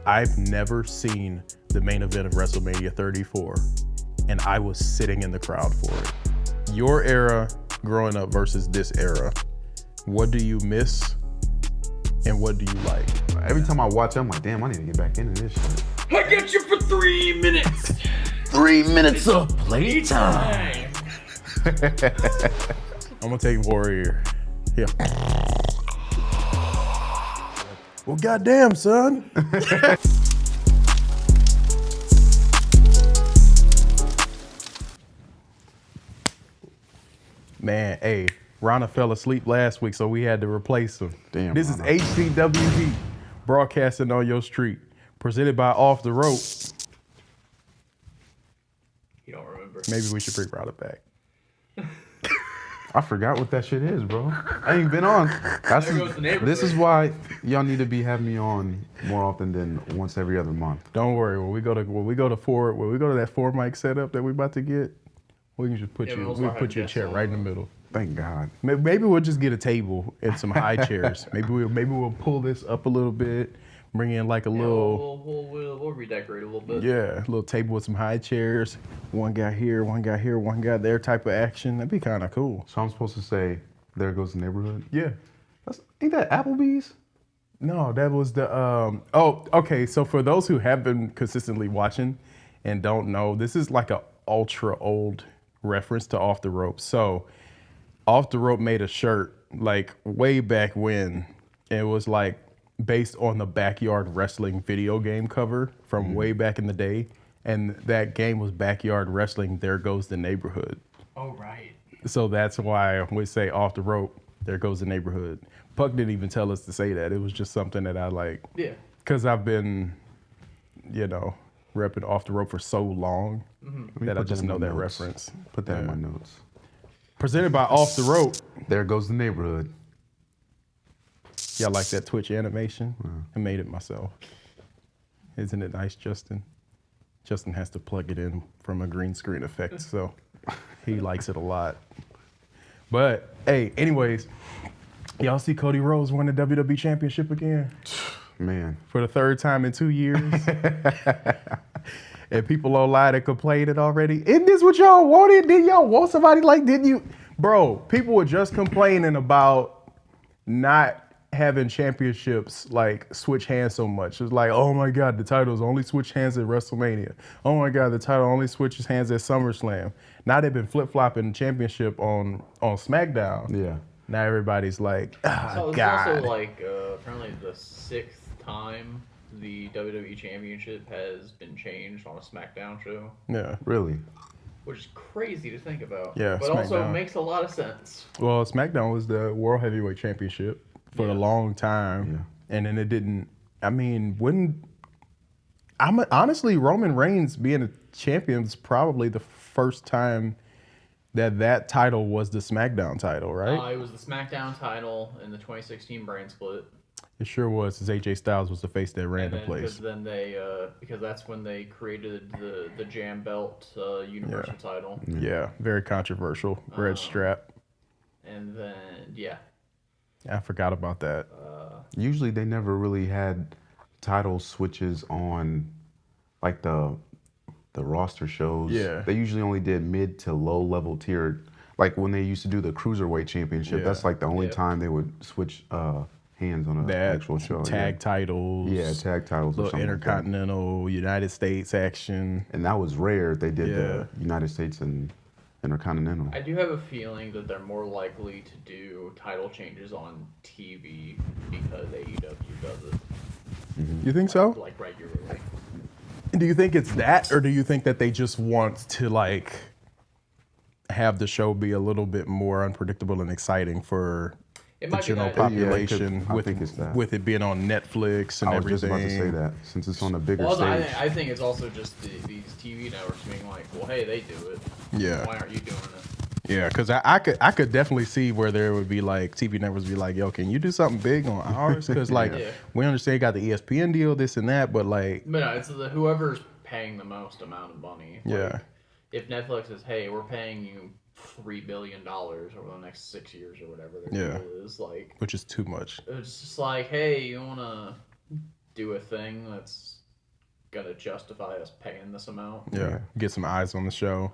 I've never seen the main event of WrestleMania 34, and I was sitting in the crowd for it. Your era growing up versus this era, what do you miss and what do you like? Every time I watch it, I'm like, damn, I need to get back into this shit. I got you for 3 minutes. 3 minutes of playtime. I'm gonna take Warrior. Yeah. Well, goddamn, son. Man, hey, Rana fell asleep last week, so we had to replace him. Damn, this Rana. is HCW HEAT, broadcasting on your street, presented by Off the Rope. You don't remember. Maybe we should bring Rana back. I forgot what that shit is, bro. I ain't been on. There goes the neighborhood. This is why y'all need to be having me on more often than once every other month. Don't worry, when we go to that 4 mic setup that we about to get, we can just put we'll put you a chair right in the middle. Thank God. Maybe we'll just get a table and some high chairs. Maybe we'll pull this up a little bit, bring in like a little. We'll redecorate a little bit. Yeah, a little table with some high chairs. One guy here, one guy here, one guy there type of action. That'd be kind of cool. So I'm supposed to say, there goes the neighborhood? Yeah. Ain't that Applebee's? No, that was the, okay. So for those who have been consistently watching and don't know, this is like a ultra old reference to Off the Rope. So Off the Rope made a shirt like way back when. It was like based on the Backyard Wrestling video game cover from way back in the day. And that game was Backyard Wrestling, There Goes the Neighborhood. Oh, right. So that's why we say Off the Rope, There Goes the Neighborhood. Puck didn't even tell us to say that. It was just something that I like. Yeah. Because I've been, repping Off the Rope for so long that I just know that reference. Put that in my notes. Presented by Off the Rope. There goes the neighborhood. Y'all like that Twitch animation? I made it myself. Isn't it nice, Justin? Justin has to plug it in from a green screen effect, so he likes it a lot. But, hey, anyways, y'all see Cody Rhodes won the WWE Championship again? Man. For the 3rd time in 2 years. And people don't lie to complain it already. Isn't this what y'all wanted? Did y'all want somebody like, didn't you? Bro, people were just complaining about not having championships like switch hands so much. It's like, oh my God, the titles only switch hands at WrestleMania. Oh my God, the title only switches hands at SummerSlam. Now they've been flip-flopping the championship on SmackDown. Yeah. Now everybody's like, So it's God. also like apparently the 6th time the WWE Championship has been changed on a SmackDown show. Yeah. Really? Which is crazy to think about. Yeah, But also SmackDown. makes a lot of sense. Well, SmackDown was the World Heavyweight Championship for a long time. Yeah. And then it didn't, honestly, Roman Reigns being a champion is probably the first time that title was the SmackDown title, right? It was the SmackDown title in the 2016 brand split. It sure was, because AJ Styles was the face that ran the place. Because that's when they created the Jam Belt Universal title. Yeah, very controversial. Red strap. And then, I forgot about that. Usually they never really had title switches on like the roster shows. Yeah. They usually only did mid to low level tiered. Like when they used to do the Cruiserweight Championship, that's like the only time they would switch hands on an actual show. Tag titles. Yeah, tag titles. Little or Intercontinental, United States action. And that was rare. They did the United States and Intercontinental. I do have a feeling that they're more likely to do title changes on TV because AEW does it. You think so? Like regularly. Do you think it's that, or do you think that they just want to like have the show be a little bit more unpredictable and exciting for It the might be general that. population I think it's that. with it being on Netflix and I was everything? just about to say that since it's on a bigger Well, stage. I think it's also just these TV networks being like, well, hey, they do it. Yeah. Why aren't you doing it? Yeah, because I could definitely see where there would be like TV networks be like, yo, can you do something big on ours? Because like we understand you got the ESPN deal, this and that, but like But no, it's whoever's paying the most amount of money. Yeah. If Netflix says, hey, we're paying you $3 billion over the next 6 years or whatever their deal is, like, which is too much. it's just like, hey, you want to do a thing that's gonna justify us paying this amount. Yeah. Get some eyes on the show.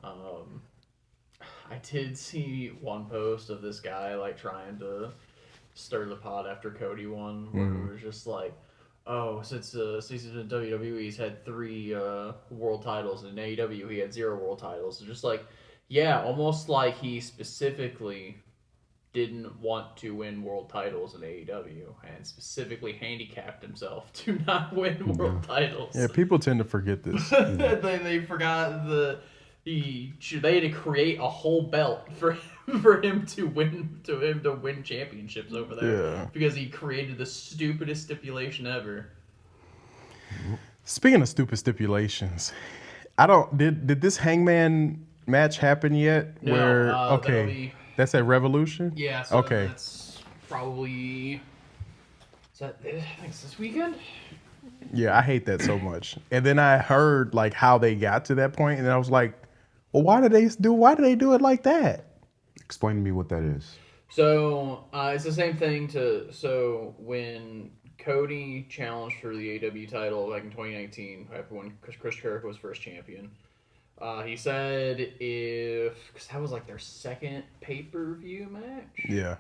I did see one post of this guy like trying to stir the pot after Cody won, where it was just like, oh, since he's in WWE, he's had 3 world titles, and in AEW he had 0 world titles. It's just like, yeah, almost like he specifically didn't want to win world titles in AEW and specifically handicapped himself to not win world titles. Yeah, people tend to forget this. They forgot they had to create a whole belt for him to win championships over there. Yeah. Because he created the stupidest stipulation ever. Speaking of stupid stipulations, did this Hangman match happen yet? No, okay, that's at Revolution. Yeah. So okay. That's probably. I think it's this weekend. Yeah, I hate that so much. And then I heard like how they got to that point, and I was like, well, why do they do it like that? Explain to me what that is. So it's the same thing so when Cody challenged for the AEW title back in 2019, when Chris Jericho was first champion, he said because that was like their second pay-per-view match. Yeah.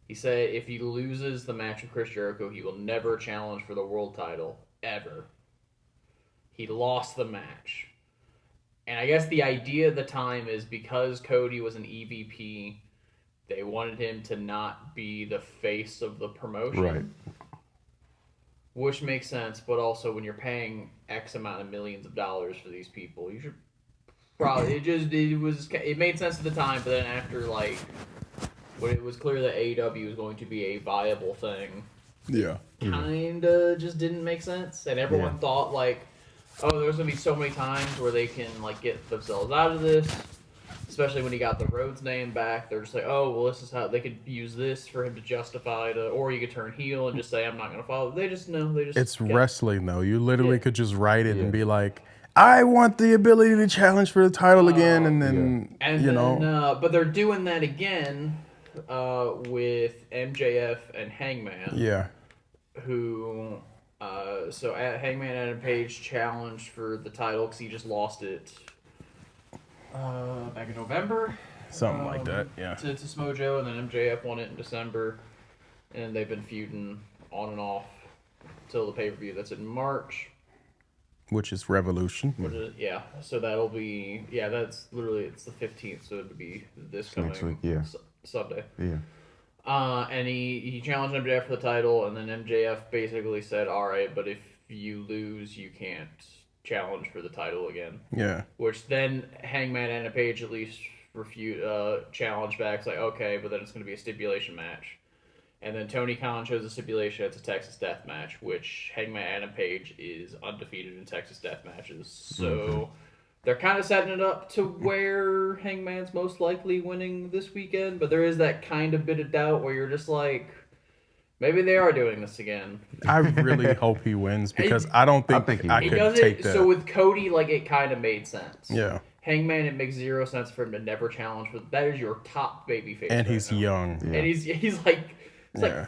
He said if he loses the match with Chris Jericho, he will never challenge for the world title ever. He lost the match. And I guess the idea at the time is because Cody was an EVP, they wanted him to not be the face of the promotion. Right. Which makes sense, but also when you're paying X amount of millions of dollars for these people, you should probably it made sense at the time, but then after like when it was clear that AEW was going to be a viable thing, Yeah. kinda just didn't make sense. And everyone thought like, oh, there's gonna be so many times where they can like get themselves out of this. Especially when he got the Rhodes name back, they're just like, oh, well, this is how they could use this for him to justify it, or you could turn heel and just say, I'm not gonna follow. It's wrestling though. You literally could just write it and be like, I want the ability to challenge for the title again, and then but they're doing that again with MJF and Hangman. Yeah. Who so at Hangman Adam Page challenged for the title because he just lost it back in November. Something like that, yeah. To Smojo, and then MJF won it in December, and they've been feuding on and off till the pay-per-view that's in March. Which is Revolution. So that'll be, that's literally, it's the 15th, so it'll be this coming next week, Sunday. Yeah. And he challenged MJF for the title, and then MJF basically said, all right, but if you lose, you can't challenge for the title again. Yeah. Which then Hangman and Page at least challenge back. It's like, okay, but then it's going to be a stipulation match. And then Tony Khan chose a stipulation. It's a Texas Death Match, which Hangman Adam Page is undefeated in Texas Death Matches. So they're kind of setting it up to where Hangman's most likely winning this weekend. But there is that kind of bit of doubt where you're just like, maybe they are doing this again. I really hope he wins because I don't think I could take that. So with Cody, like, it kind of made sense. Yeah. Hangman, it makes 0 sense for him to never challenge. That is your top babyface. And he's young. Yeah. And he's like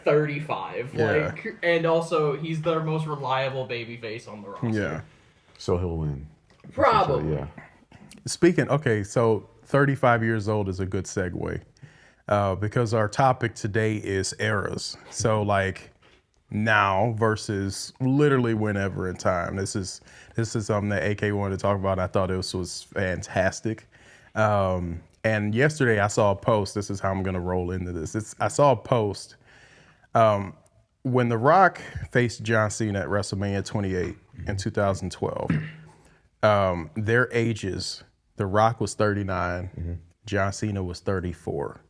35. Yeah. And also he's their most reliable babyface on the roster. Yeah. So he'll win. Probably. Yeah. So 35 years old is a good segue. Because our topic today is eras. So like now versus literally whenever in time. This is something that AK wanted to talk about. I thought this was fantastic. And yesterday I saw a post. This is how I'm gonna roll into this. I saw a post when The Rock faced John Cena at WrestleMania 28 in 2012. Their ages, The Rock was 39, John Cena was 34.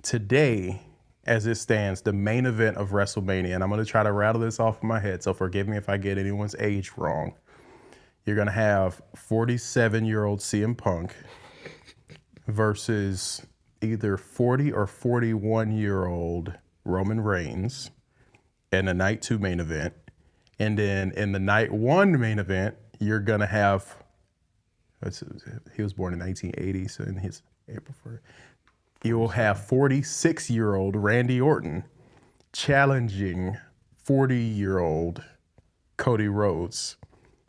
Today, as it stands, the main event of WrestleMania, and I'm going to try to rattle this off in my head, so forgive me if I get anyone's age wrong. You're going to have 47-year-old CM Punk versus either 40 or 41-year-old Roman Reigns in the night 2 main event. And then in the night 1 main event, you're going to have, he was born in 1980, so in his April 1st. You will have 46-year-old Randy Orton challenging 40-year-old Cody Rhodes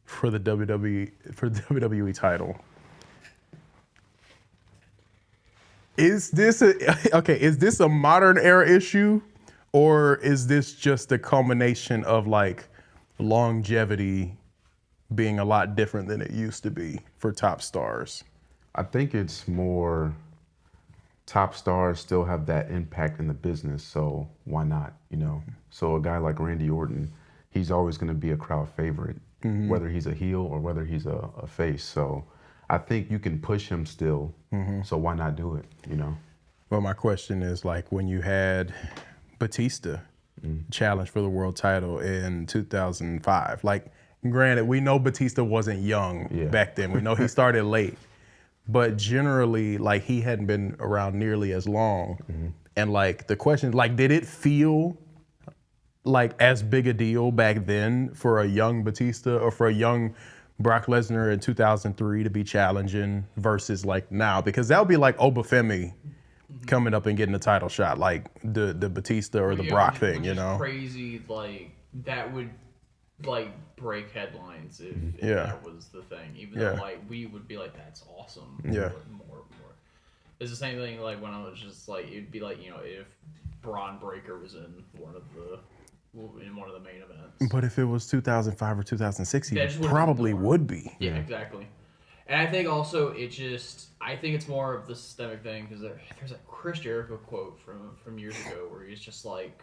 for the WWE title. Is this a modern era issue, or is this just a culmination of like longevity being a lot different than it used to be for top stars? I think it's more top stars still have that impact in the business, so why not, you know? So a guy like Randy Orton, he's always going to be a crowd favorite, whether he's a heel or whether he's a face. So I think you can push him still, so why not do it, you know? Well, my question is, like, when you had Batista challenge for the world title in 2005, like, granted, we know Batista wasn't young back then. We know he started late. But generally, like, he hadn't been around nearly as long. And, like, the question, like, did it feel like as big a deal back then for a young Batista or for a young Brock Lesnar in 2003 to be challenging versus, like, now? Because that would be like Obafemi coming up and getting a title shot, like the Batista or the Brock thing, you know? Crazy, like, that would, like, break headlines if that was the thing. Even though, like, we would be like, that's awesome. More. It's the same thing, like, when I was just, like, it'd be like, you know, if Braun Breaker was in one of the main events. But if it was 2005 or 2006, he probably would be. Yeah, exactly. And I think also I think it's more of the systemic thing, because there's a Chris Jericho quote from years ago where he's just like,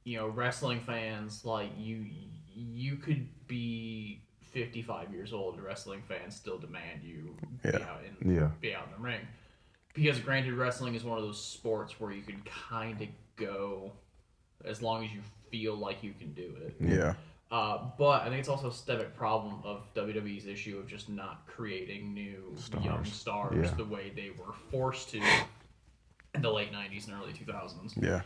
you know, wrestling fans, like, you could be 55 years old and wrestling fans still demand you be out in the ring. Because granted, wrestling is one of those sports where you can kind of go as long as you feel like you can do it. Yeah. But I think it's also a systemic problem of WWE's issue of just not creating new young stars the way they were forced to in the late 90s and early 2000s. Yeah.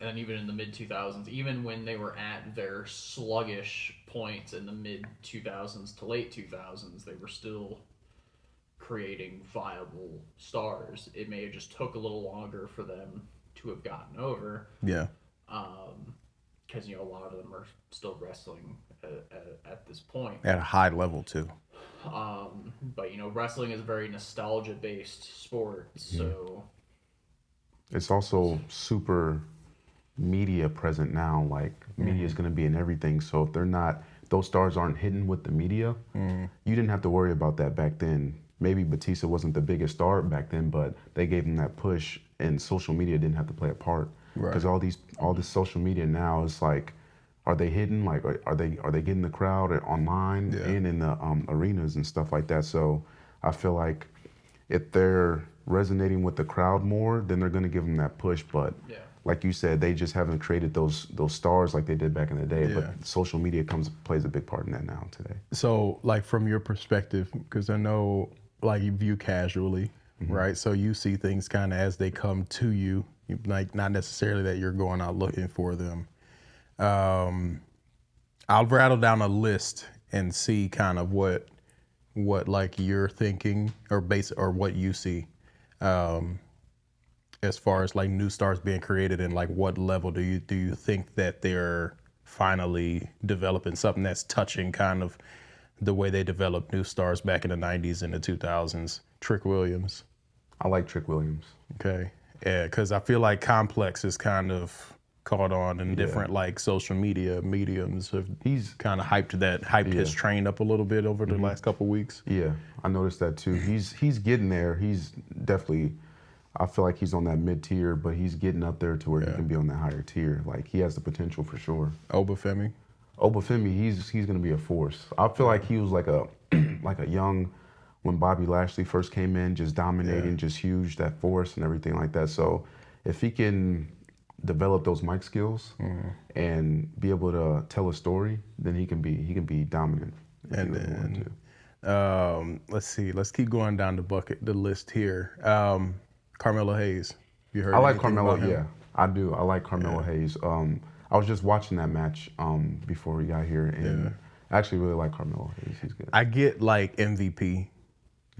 And then even in the mid 2000s, even when they were at their sluggish points in the mid 2000s to late 2000s, they were still creating viable stars. It may have just took a little longer for them to have gotten over. Yeah. Because, you know, a lot of them are still wrestling at this point. At a high level, too. But, you know, wrestling is a very nostalgia-based sport, so... It's also super media present now. Like, media is going to be in everything. So if those stars aren't hidden with the media, you didn't have to worry about that back then. Maybe Batista wasn't the biggest star back then, but they gave him that push, and social media didn't have to play a part. Because all this social media now is like, are they hidden? Like, are they getting the crowd online and in the arenas and stuff like that? So I feel like if they're resonating with the crowd more, then they're going to give them that push. But like you said, they just haven't created those stars like they did back in the day. But social media plays a big part in that now today. So, like, from your perspective, because I know, like, you view casually, right? So you see things kind of as they come to you. Like, not necessarily that you're going out looking for them. I'll rattle down a list and see kind of what like you're thinking or what you see, as far as like new stars being created, and like what level do you think that they're finally developing something that's touching kind of the way they developed new stars back in the 90s and the 2000s? Trick Williams. I like Trick Williams. Okay. Yeah, because I feel like Complex is kind of caught on in different like social media mediums. He's kind of hyped his train up a little bit over the last couple of weeks. Yeah, I noticed that too. He's getting there. He's definitely, I feel like he's on that mid tier, but he's getting up there to where he can be on that higher tier. Like, he has the potential for sure. Obafemi, he's gonna be a force. I feel like he was like a young, when Bobby Lashley first came in, just dominating, just huge, that force and everything like that. So if he can develop those mic skills and be able to tell a story, then he can be dominant. And then let's see, let's keep going down the list here. Carmelo Hayes. You heard? I like Carmelo. Yeah, I do. I like Carmelo Hayes. I was just watching that match before we got here, and I actually really like Carmelo Hayes. He's good. I get like MVP.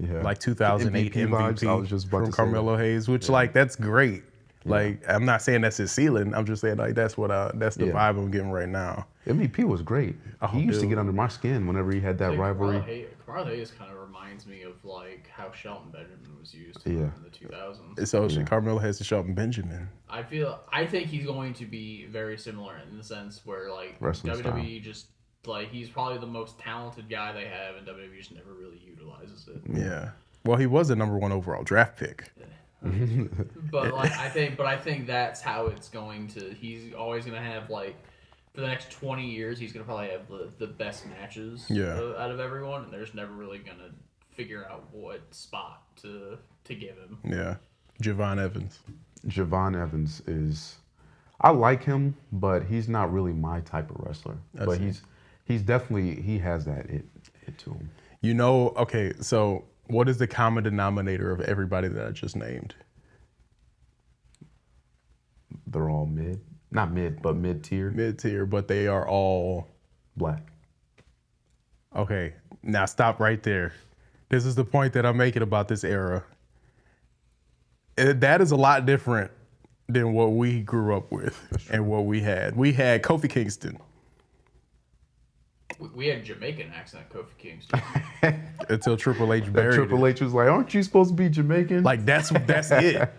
Yeah. Like 2008 MVP vibes, I was just about from to Carmelo Hayes, which like, that's great. Like, I'm not saying that's his ceiling. I'm just saying like that's the Yeah. vibe I'm getting right now. MVP was great. He used to get under my skin whenever he had that rivalry. Carl Hayes kind of reminds me of like how Shelton Benjamin was used Yeah. in the 2000s. So Carmelo has to Shelton Benjamin. I think he's going to be very similar in the sense where like Wrestling WWE just like he's probably the most talented guy they have, and WWE just never really utilizes it. Yeah. Well, he was the #1 overall draft pick. But like I think that's how it's going to. He's always going to have like for the next 20 years, he's going to probably have the best matches out of everyone, and they're just never really going to figure out what spot to give him. Yeah. Javon Evans. Javon Evans is, I like him, but he's not really my type of wrestler. But he's definitely, he has that it to him. You know, okay, so what is the common denominator of everybody that I just named? They're all not mid, but mid-tier. Mid-tier, but they are all Black. Okay, now stop right there. This is the point that I'm making about this era. That is a lot different than what we grew up with and what we had. We had Kofi Kingston. We had Jamaican accent Kofi Kingston. Until Triple H buried Triple H was like, aren't you supposed to be Jamaican? Like, that's it.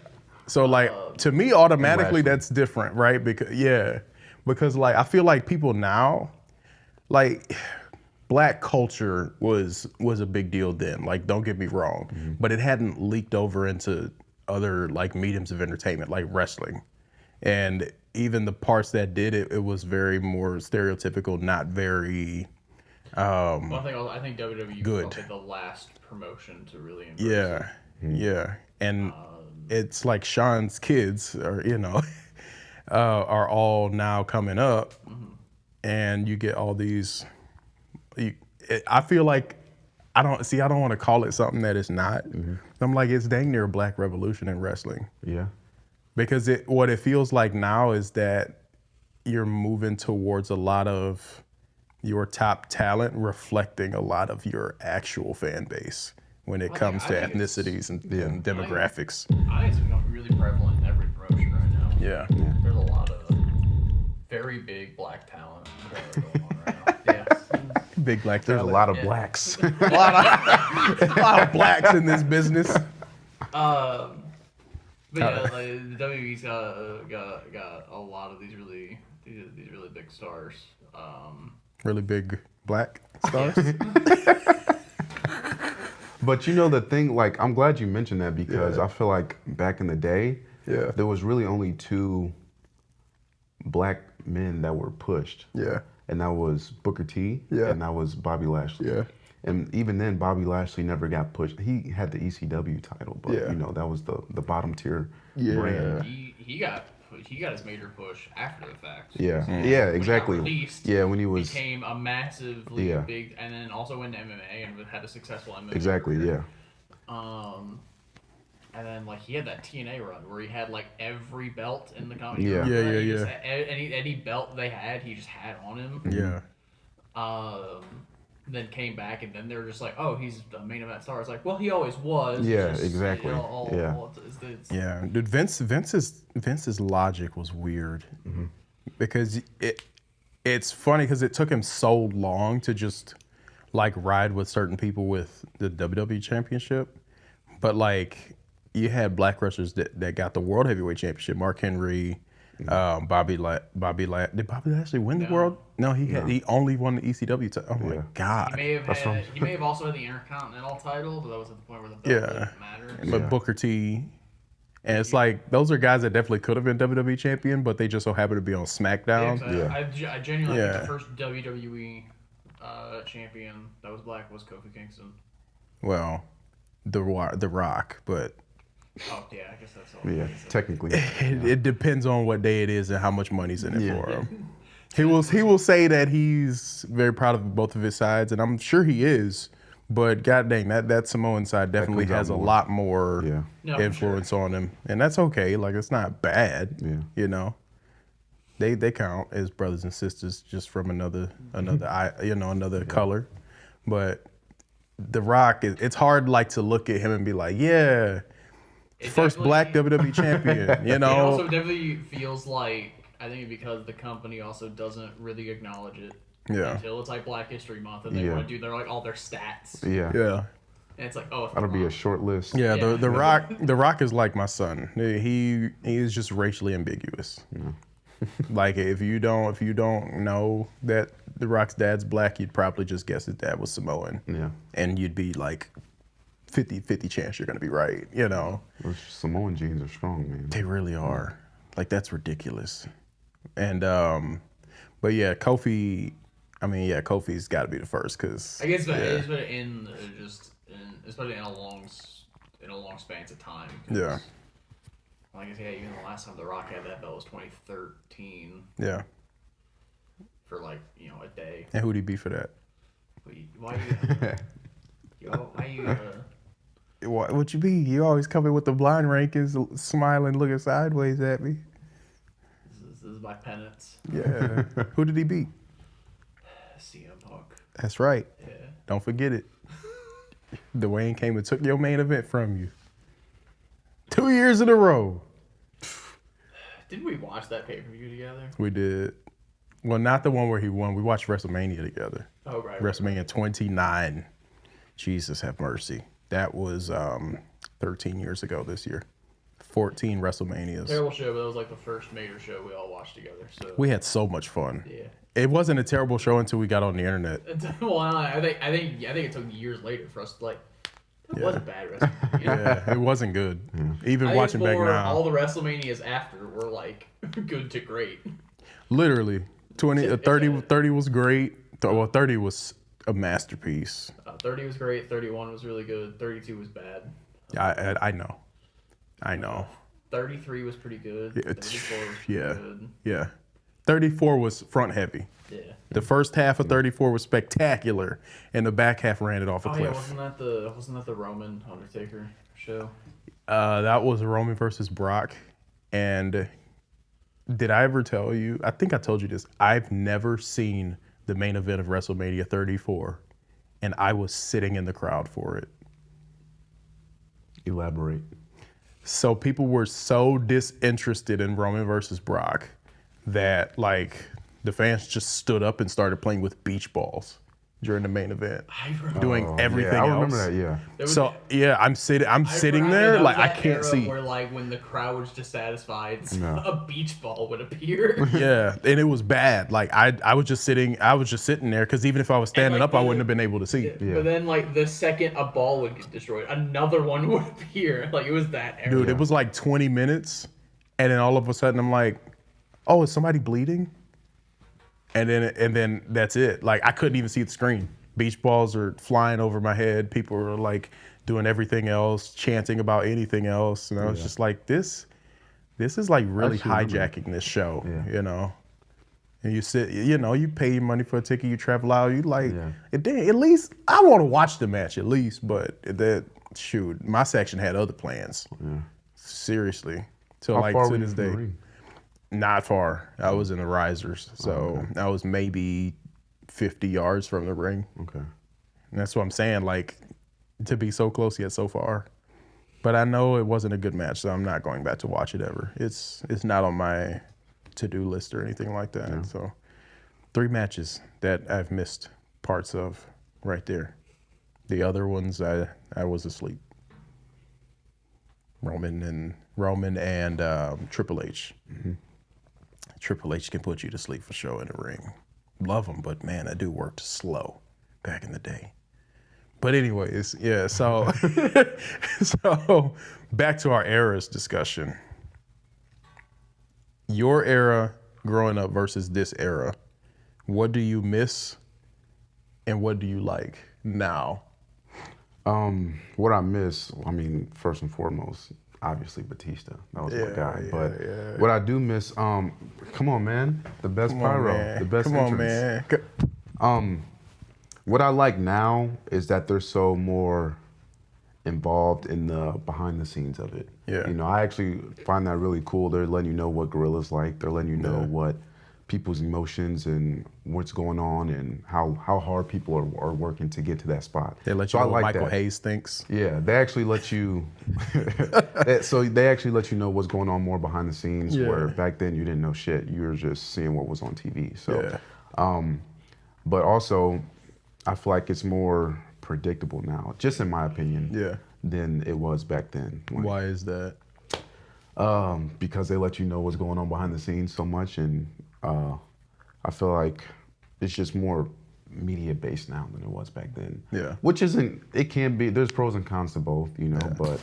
So, like, to me, automatically, that's different, right? Because, like, I feel like people now, like, Black culture was a big deal then. Like, don't get me wrong. But it hadn't leaked over into other, like, mediums of entertainment, like wrestling. And even the parts that did it, it was very more stereotypical, not very... I think WWE good. was probably the last promotion to really embrace it. Yeah. And it's like Sean's kids are, are all now coming up, and you get all these. I feel like I don't want to call it something that it's not. I'm like, it's dang near a Black revolution in wrestling. Yeah. Because what it feels like now is that you're moving towards a lot of your top talent reflecting a lot of your actual fan base when it comes to ethnicities and demographics. I think it's becoming really prevalent in every promotion right now. Yeah. There's a lot of very big Black talent going on right now. Yeah. Big Black There's talent. a lot of Blacks. a lot of Blacks in this business. But yeah, like, the WWE's got a lot of these really big stars. Really big Black stars. But the thing, like, I'm glad you mentioned that because I feel like back in the day, there was really only 2 Black men that were pushed. Yeah. And that was Booker T and that was Bobby Lashley. Yeah. And even then, Bobby Lashley never got pushed. He had the ECW title, but that was the bottom tier brand. He got his major push after the fact. Yeah, exactly. When he got released, when he was became a massively big, and then also went to MMA and had a successful MMA. Exactly, career. And then like he had that TNA run where he had like every belt in the company. Any belt they had, he just had on him. Yeah. Then came back, and then they were just like, "Oh, he's the main event star." It's like, well, he always was. Yeah, just, exactly. Yeah, dude. Vince's logic was weird because it's funny because it took him so long to just like ride with certain people with the WWE Championship, but like you had Black wrestlers that got the World Heavyweight Championship. Mark Henry. Bobby did Bobby Lashley win the world? No, he only won the ECW title. Oh my God. He may have also had the Intercontinental title, but that was at the point where the belt didn't matter. But Booker T, and it's like those are guys that definitely could have been WWE champion, but they just so happen to be on SmackDown. I genuinely think the first WWE champion that was Black was Kofi Kingston. Well, The Rock, but. Oh yeah, I guess that's all. Yeah, technically. It depends on what day it is and how much money's in it for him. He will say that he's very proud of both of his sides, and I'm sure he is. But god dang, that Samoan side definitely has a lot more influence on him, and that's okay. Like it's not bad. Yeah. They count as brothers and sisters just from another color. But The Rock, it's hard like to look at him and be like, yeah. It First black WWE champion, you It also know? definitely feels like, I think because the company also doesn't really acknowledge it Yeah. until it's like Black History Month, and they Yeah. want to do their like all their stats, Yeah. Yeah. and it's like, oh, That'll come be a on. short list. Yeah, Yeah. the Rock is like my son. He is just racially ambiguous. Like if you don't know that the Rock's dad's black, you'd probably just guess his dad was Samoan. Yeah. And you'd be like 50-50 chance you're gonna be right, you know. Those Samoan genes are strong, man. They really are. Like that's ridiculous. And but yeah, Kofi. I mean, yeah, Kofi's got to be the first because I guess, but it's been especially in a long spans of time. 'Cause, Yeah. like I said, even the last time The Rock had that belt was 2013 yeah. for like a day. And who'd he be for that? Why you What you be? You always come in with the blind rankings, smiling, looking sideways at me. this is my penance. Yeah. Who did he beat? CM Punk. That's right. Yeah. Don't forget it. Dwayne came and took your main event from you. 2 years in a row. Didn't we watch that pay-per-view together? We did. Well, not the one where he won. We watched WrestleMania together. Oh, right. WrestleMania 29. Jesus have mercy. That was 13 years ago this year. 14 WrestleManias. Terrible show, but that was like the first major show we all watched together. So We had so much fun. yeah. It wasn't a terrible show until we got on the internet. Well, I think it took years later for us to like. That was a bad WrestleMania. Yeah, it wasn't good. Even I think watching back now. all the WrestleManias after were like good to great. Literally. 30 was great. Well, 30 was a masterpiece. 30 was great. 31 was really good. 32 was bad. I know. 33 was pretty good. Yeah, 34 was pretty yeah. good. Yeah. 34 was front heavy. Yeah. The first half of 34 was spectacular, and the back half ran it off a Oh cliff. yeah, wasn't that the Roman Undertaker show? That was Roman versus Brock. And did I ever tell you? I think I told you this. I've never seen the main event of WrestleMania 34, and I was sitting in the crowd for it. Elaborate. So people were so disinterested in Roman versus Brock that like the fans just stood up and started playing with beach balls during the main event, I remember. doing everything yeah, I else. remember that. Yeah. There was- So yeah, I'm sitting forgot there that like was I that can't era see. Where like when the crowd was dissatisfied, No. a beach ball would appear. Yeah, and it was bad. Like I was just sitting there because even if I was standing like, up, I wouldn't have been able to see. Yeah. But then like the second a ball would get destroyed, another one would appear. Like it was that era. Dude, it was like 20 minutes, and then all of a sudden I'm like, oh, is somebody bleeding? And then that's it. Like I couldn't even see the screen. Beach balls are flying over my head. People were like doing everything else, chanting about anything else, and I was just like, this is like really actually remember. hijacking this show, Yeah. you know. And you sit, you pay your money for a ticket, you travel out, you like, at least I want to watch the match at least, but shoot, my section had other plans. Yeah. Seriously, so How like far to were you this from the day. ring? Not far. I was in the risers, so I was maybe 50 yards from the ring. Okay. And that's what I'm saying, like, to be so close yet so far. But I know it wasn't a good match, so I'm not going back to watch it ever. It's not on my to-do list or anything like that. Yeah. So 3 matches that I've missed parts of right there. The other ones, I was asleep. Roman and Triple H. Mm-hmm. Triple H can put you to sleep for sure in the ring. Love him, but man, that dude worked slow back in the day. But anyways, yeah, so so back to our eras discussion. Your era growing up versus this era. What do you miss and what do you like now? What I miss, I mean, first and foremost, obviously Batista. That was my guy. But what I do miss, come on, man, the best pyro, the best entrance. Man. What I like now is that they're so more involved in the behind the scenes of it. Yeah. You know, I actually find that really cool. They're letting you know what Gorilla's like. They're letting you know what people's emotions and what's going on and how hard people are working to get to that spot. They let So you I know what like Michael that. Hayes thinks. Yeah, they actually let you. So they actually let you know what's going on more behind the scenes. Yeah. Where back then you didn't know shit. You were just seeing what was on TV. So, Yeah. but also, I feel like it's more predictable now, just in my opinion. Yeah. Than it was back then. Like, Why is that? because they let you know what's going on behind the scenes so much, and I feel like it's just more media based now than it was back then. Yeah. Which isn't. It can be. There's pros and cons to both, you know. But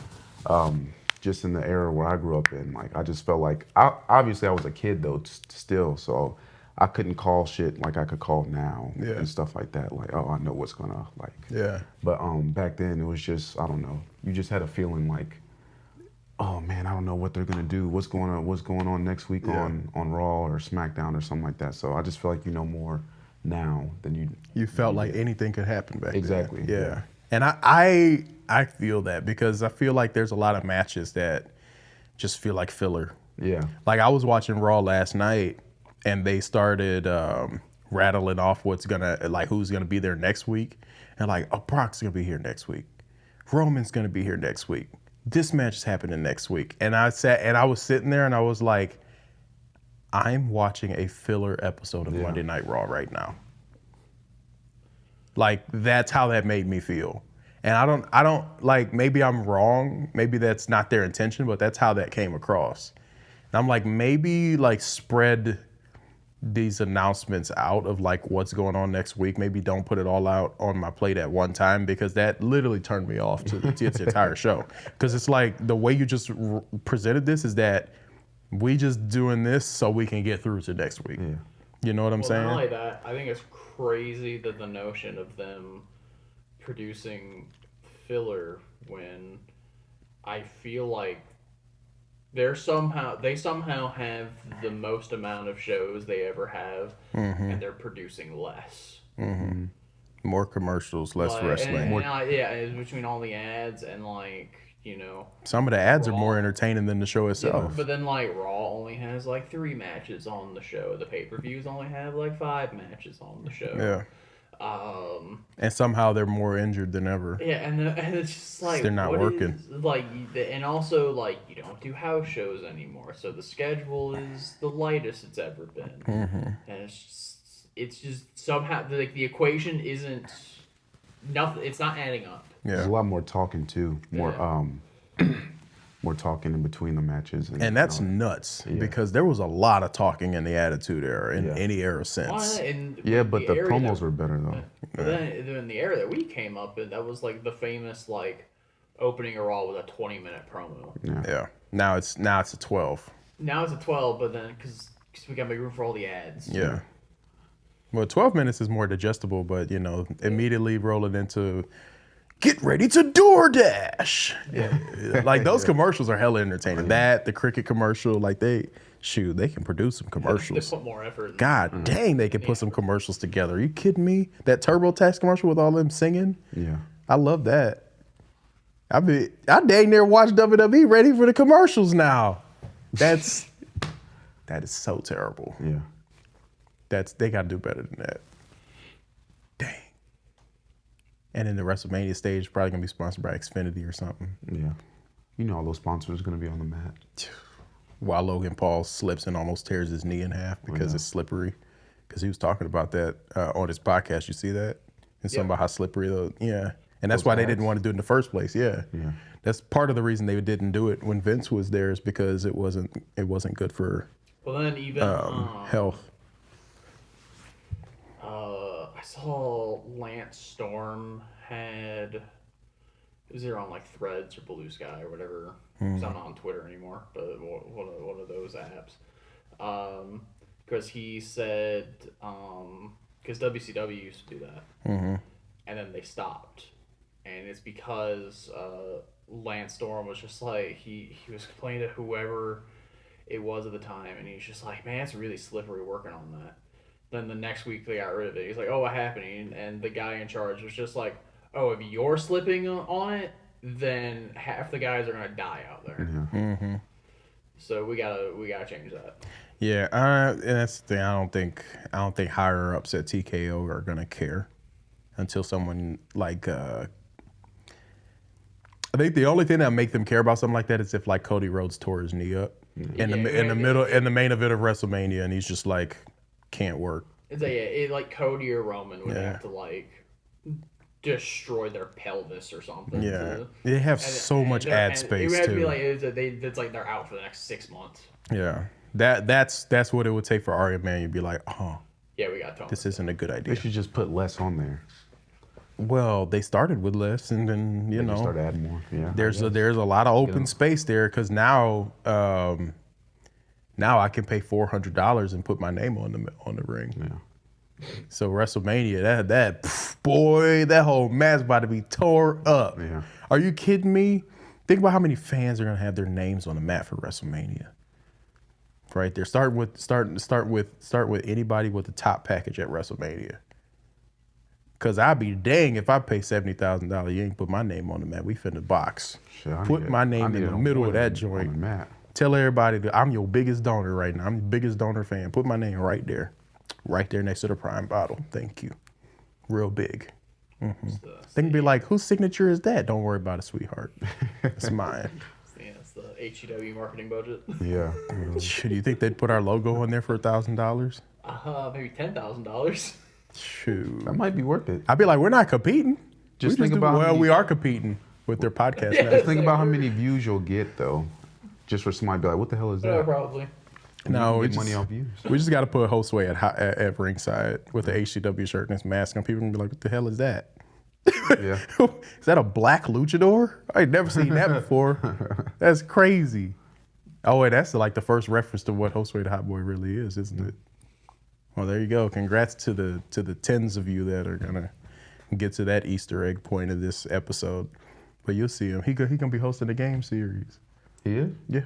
just in the era where I grew up in, like I just felt like obviously I was a kid though still, so I couldn't call shit like I could call now and stuff like that. Like, oh, I know what's gonna like. Yeah. But back then it was just, I don't know. You just had a feeling like, oh man, I don't know what they're gonna do. What's going on next week on Raw or SmackDown or something like that. So I just feel like you know more now than You felt like did. anything could happen back Exactly, then. yeah. And I feel that because I feel like there's a lot of matches that just feel like filler. Yeah. Like I was watching Raw last night and they started rattling off who's gonna be there next week. And like, oh, Brock's gonna be here next week. Roman's gonna be here next week. This match is happening next week. And I was sitting there and I was like, I'm watching a filler episode of Monday Night Raw right now. Like that's how that made me feel. And I don't like, maybe I'm wrong. Maybe that's not their intention, but that's how that came across. And I'm like, maybe like spread these announcements out of like what's going on next week. Maybe don't put it all out on my plate at one time because that literally turned me off to its entire show. Because it's like the way you just presented this is that we just doing this so we can get through to next week. Yeah. You know what I'm saying? Not only that, I think it's crazy that the notion of them producing filler when I feel like they somehow have the most amount of shows they ever have, and they're producing less. Mm-hmm. More commercials, less wrestling. It's between all the ads and like, you know, some of the ads Raw are more entertaining than the show itself. Yeah, but then like Raw only has like 3 matches on the show. The pay-per-views only have like 5 matches on the show. Yeah. And somehow they're more injured than ever. Yeah, and it's just like they're not working. And also like you don't do house shows anymore, so the schedule is the lightest it's ever been, and it's just somehow like the equation isn't nothing. It's not adding up. Yeah. There's a lot more talking too. More talking in between the matches. And that's nuts because there was a lot of talking in the Attitude Era, in any era since. But the promos were better though. But then in the era that we came up in, that was like the famous like opening a Raw with a 20-minute promo. Yeah. Now it's a 12. Now it's a 12, but then because we got to make room for all the ads. Yeah. Well, 12 minutes is more digestible, but you know, immediately rolling into get ready to DoorDash. Yeah. Like those commercials are hella entertaining. That, the cricket commercial, like they can produce some commercials. They put more effort. God dang, they can put some commercials together. Are you kidding me? That TurboTax commercial with all them singing? Yeah. I love that. I dang near watch WWE ready for the commercials now. That is so terrible. Yeah. They got to do better than that. Dang. And then the WrestleMania stage is probably going to be sponsored by Xfinity or something. Yeah. You know all those sponsors are going to be on the mat. While Logan Paul slips and almost tears his knee in half because it's slippery. Because he was talking about that on his podcast. You see that? And something about how slippery and that's why they didn't want to do it in the first place. Yeah. That's part of the reason they didn't do it when Vince was there is because it wasn't good for health. I saw Lance Storm it was either on like Threads or Blue Sky or whatever. Because I'm not on Twitter anymore, but one of those apps. Because he said, because WCW used to do that, and then they stopped, and it's because Lance Storm was just like he was complaining to whoever it was at the time, and he's just like, man, it's really slippery working on that. Then the next week they got rid of it. He's like, oh, what happened? And the guy in charge was just like, oh, if you're slipping on it, then half the guys are gonna die out there. So we gotta change that. Yeah, and that's the thing. I don't think higher ups at TKO are gonna care until someone like. I think the only thing that make them care about something like that is if like Cody Rhodes tore his knee up in the main event of WrestleMania, and he's just like can't work. It's like Cody or Roman would have to like destroy their pelvis or something. Yeah, they have so much ad space it would have too. to be like it's like they're out for the next 6 months. Yeah, that's what it would take for Arya Man. You'd be like, oh, yeah, we got Tony. This isn't a good idea. They should just put less on there. Well, they started with less, and then you know, start adding more. Yeah, there's a lot of open space there because now I can pay $400 and put my name on the ring. Yeah. So WrestleMania, that whole match about to be tore up. Yeah. Are you kidding me? Think about how many fans are gonna have their names on the mat for WrestleMania. Right there, start with anybody with the top package at WrestleMania. Cause I'd be dang if I pay $70,000, you ain't put my name on the mat. We finna box. Shit, Put my name in the middle of that joint. Tell everybody that I'm your biggest donor right now. I'm your biggest donor fan. Put my name right there next to the Prime bottle. Thank you. Real big. Mm-hmm. They can be like, whose signature is that? Don't worry about it, sweetheart. It's mine. It's the HCW marketing budget. Yeah. Do you think they'd put our logo on there for $1,000? Maybe $10,000. Shoot. That might be worth it. I'd be like, we're not competing. Just think about we are competing with their podcast. Just think about how many views you'll get though, just for somebody to be like, "What the hell is that?" Yeah, probably. No, we get money off views. We just got to put Josue at ringside with the HCW shirt and his mask, and people gonna be like, "What the hell is that?" Yeah. Is that a black luchador? I ain't never seen that before. That's crazy. Oh, wait, that's like the first reference to what Josue the Hot Boy really is, isn't it? Well, there you go. Congrats to the tens of you that are gonna get to that Easter egg point of this episode. But you'll see him. He gonna be hosting the game series. He is? Yeah,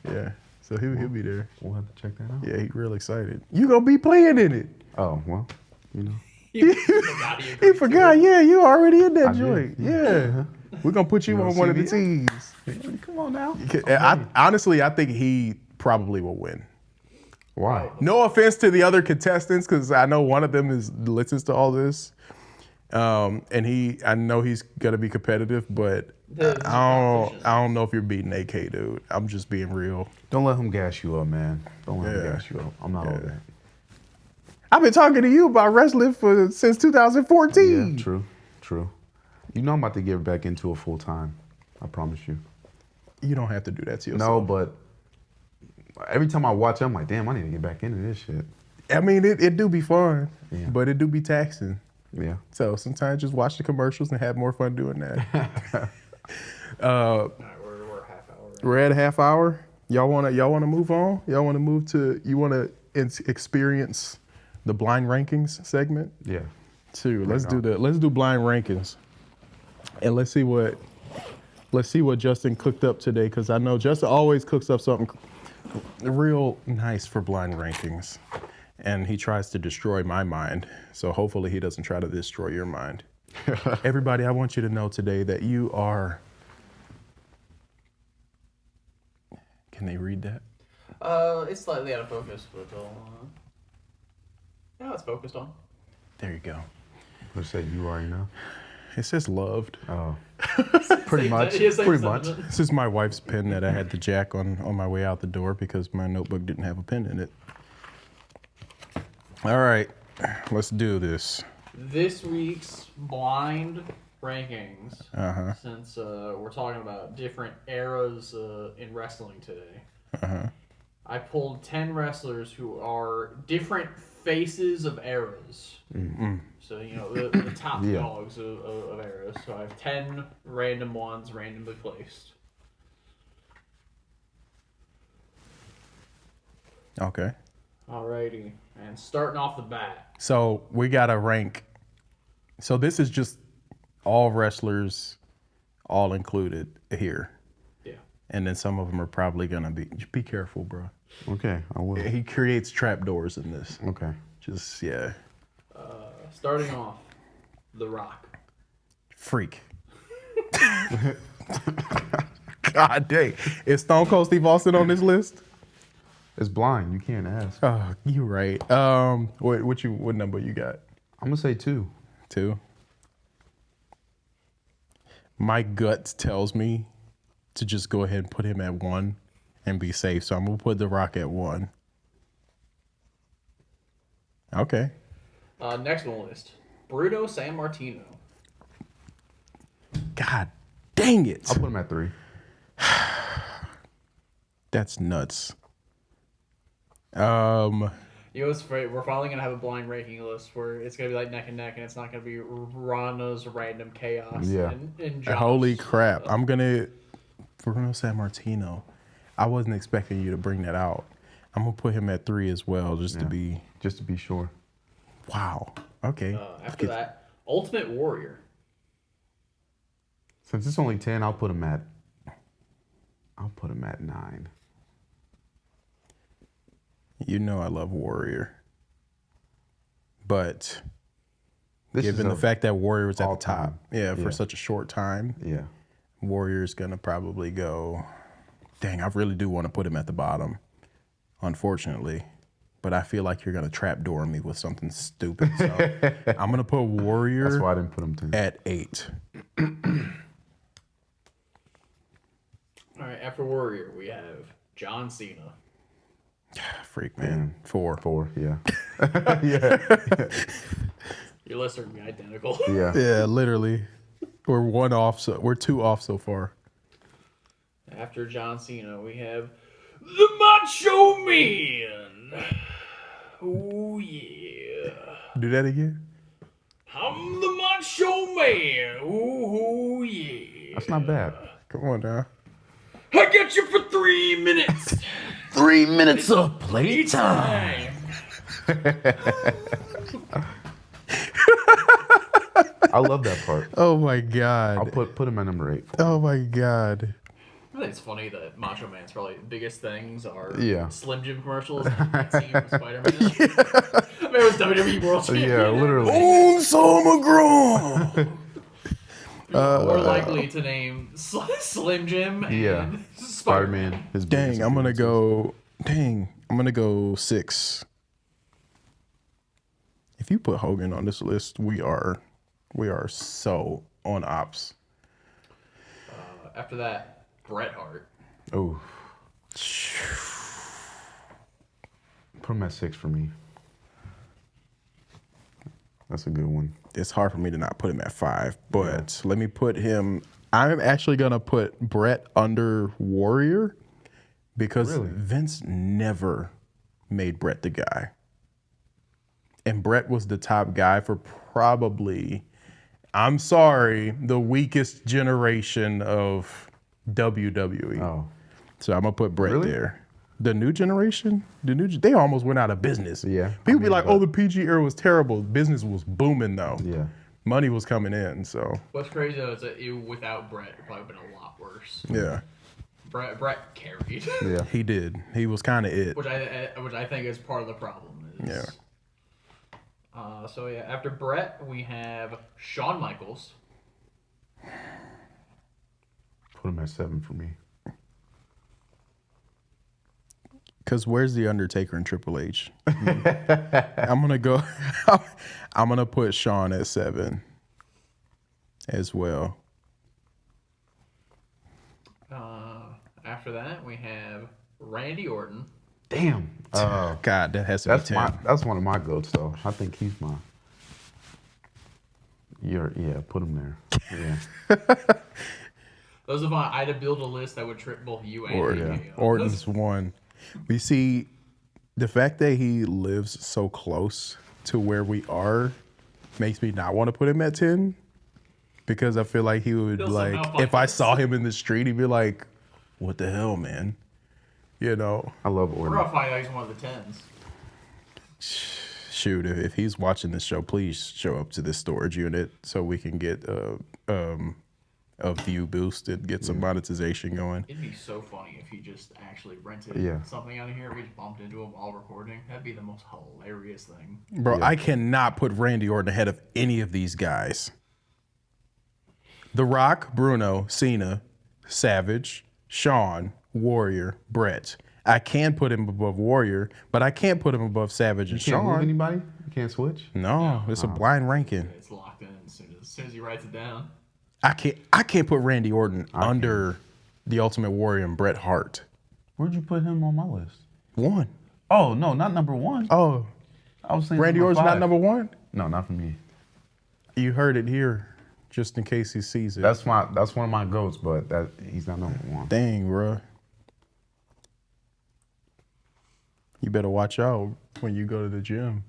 yeah. So he'll be there. We'll have to check that out. Yeah, he's real excited. You gonna be playing in it? Oh well, you know. He forgot. Yeah, you already in that I joint. did. Yeah. We're gonna put you on one of the teams. Come on now. Honestly, I think he probably will win. Why? No offense to the other contestants, because I know one of them listens to all this, and I know he's gonna be competitive, but I don't know if you're beating AK, dude. I'm just being real. Don't let him gas you up, man. Don't let him gas you up. I'm not all that. I've been talking to you about wrestling since 2014. Yeah, true. You know I'm about to get back into it full time. I promise you. You don't have to do that to yourself. No, but every time I watch it, I'm like, damn, I need to get back into this shit. I mean, it do be fun, but it do be taxing. Yeah. So sometimes just watch the commercials and have more fun doing that. We're a half hour. We're at a half hour. Y'all wanna move on? Y'all wanna move to? You wanna experience the blind rankings segment? Yeah. Too. Let's do blind rankings, and let's see what Justin cooked up today, because I know Justin always cooks up something real nice for blind rankings, and he tries to destroy my mind. So hopefully he doesn't try to destroy your mind. Everybody, I want you to know today that you are. Can they read that? It's slightly out of focus, but now it's focused on. There you go. Who said you are enough? It says loved. Oh. Pretty much. This is my wife's pen that I had to jack on my way out the door because my notebook didn't have a pen in it. All right, let's do this. This week's blind rankings, since we're talking about different eras in wrestling today, I pulled 10 wrestlers who are different faces of eras. Mm-hmm. So, you know, the top dogs of eras. So I have 10 random ones randomly placed. Okay. Alrighty. And starting off the bat. So we got to rank. So this is just all wrestlers, all included here. Yeah. And then some of them are probably going to be careful, bro. Okay, I will. He creates trapdoors in this. Okay. Just, yeah. Starting off, The Rock. Freak. God dang. Is Stone Cold Steve Austin on this list? It's blind. You can't ask. Oh, you're right. What number you got? I'm gonna say 2. 2. My gut tells me to just go ahead and put him at 1 and be safe. So I'm gonna put The Rock at 1. Okay. Next on the list, Bruno Sammartino. God dang it. I'll put him at 3. That's nuts. You know, we're finally gonna have a blind ranking list where it's gonna be like neck and neck, and it's not gonna be Rana's random chaos. Yeah. And Josh. Holy crap. I'm gonna Bruno Sammartino. I wasn't expecting you to bring that out. I'm gonna put him at 3 as well, just to be sure. wow. Okay. After that, Ultimate Warrior. Since it's only 10, I'll put him at 9. You know I love Warrior. But This given is the fact that Warrior was at the all-time. top, for Yeah. such a short time, Yeah. Warrior's gonna probably go. Dang, I really do want to put him at the bottom, unfortunately. But I feel like you're gonna trapdoor me with something stupid. So I'm gonna put Warrior That's why I didn't put him 10. at 8. All right, after Warrior, we have John Cena. Freak, man. 4. 4, yeah. Your lists are gonna be identical. Yeah. Yeah, literally. We're 1 off, so we're 2 off so far. After John Cena, we have the Macho Man. Oh yeah. Do that again? I'm the Macho Man. Oh yeah. That's not bad. Come on now. I got you for 3 minutes. 3 minutes of playtime. I love that part. Oh my I'll god. put him at number 8. Oh my god. I think it's funny that Macho Man's probably the biggest things are Yeah. Slim Jim commercials and that scene from Spider-Man. I mean, it was WWE World Champion. Yeah, literally. Oh, so McGraw. More likely to name Slim Jim and Yeah. Spider-Man. Spider-Man. His Dang, biggest I'm gonna appearances. I'm gonna go 6. If you put Hogan on this list, we are so on ops. After that, Bret Hart. Oh. Put him at 6 for me. That's a good one. It's hard for me to not put him at 5, but let me put him. I'm actually gonna put Bret under Warrior because Really? Vince never made Bret the guy, and Bret was the top guy for probably, I'm sorry, the weakest generation of WWE. Oh. So I'm gonna put Bret Really? there. The new generation, they almost went out of business. Yeah, People I be mean, like, but- "Oh, the PG era was terrible. Business was booming though. Yeah. Money was coming in." So What's crazy though is that without Bret, it probably been a lot worse. yeah, Bret carried, Yeah. he did. He was kind of it. which I think is part of the problem. Yeah. So yeah, after Bret, we have Shawn Michaels. Put him at 7 for me. Cause where's the Undertaker and Triple H? I'm gonna go. I'm gonna put Shawn at 7 as well. After that, we have Randy Orton. Damn. God, that has to be 10. That's one of my goats though. I think he's my. Put him there. Yeah. Those of I had to build a list that would trip both you and Orton. me. Orton's 1. We see the fact that he lives so close to where we are makes me not want to put him at 10 because I feel like he would He'll like, somehow find if I us. saw him in the street, he'd be like, "What the hell, man?" You know. I love We're Orton. gonna find out he's one of the 10s. Shoot, if he's watching this show, please show up to this storage unit so we can get a view boost and get some monetization going. It'd be so funny if he just actually rented Yeah. something out of here. We just bumped into him while recording. That'd be the most hilarious thing. Bro, I cannot put Randy Orton ahead of any of these guys. The Rock, Bruno, Cena, Savage, Shawn, Warrior, Bret. I can put him above Warrior, but I can't put him above Savage and You can't move Shawn. anybody? You can't switch? No, it's a blind ranking. It's locked in as soon as he writes it down. I can't put Randy Orton under the Ultimate Warrior and Bret Hart. Where'd you put him on my list? 1. Oh, no, not number 1. Oh, I was saying Randy number Orton's 5. not number 1? No, not for me. You heard it here, just in case he sees it. That's one of my goats, but he's not number 1. Dang, bro. You better watch out when you go to the gym.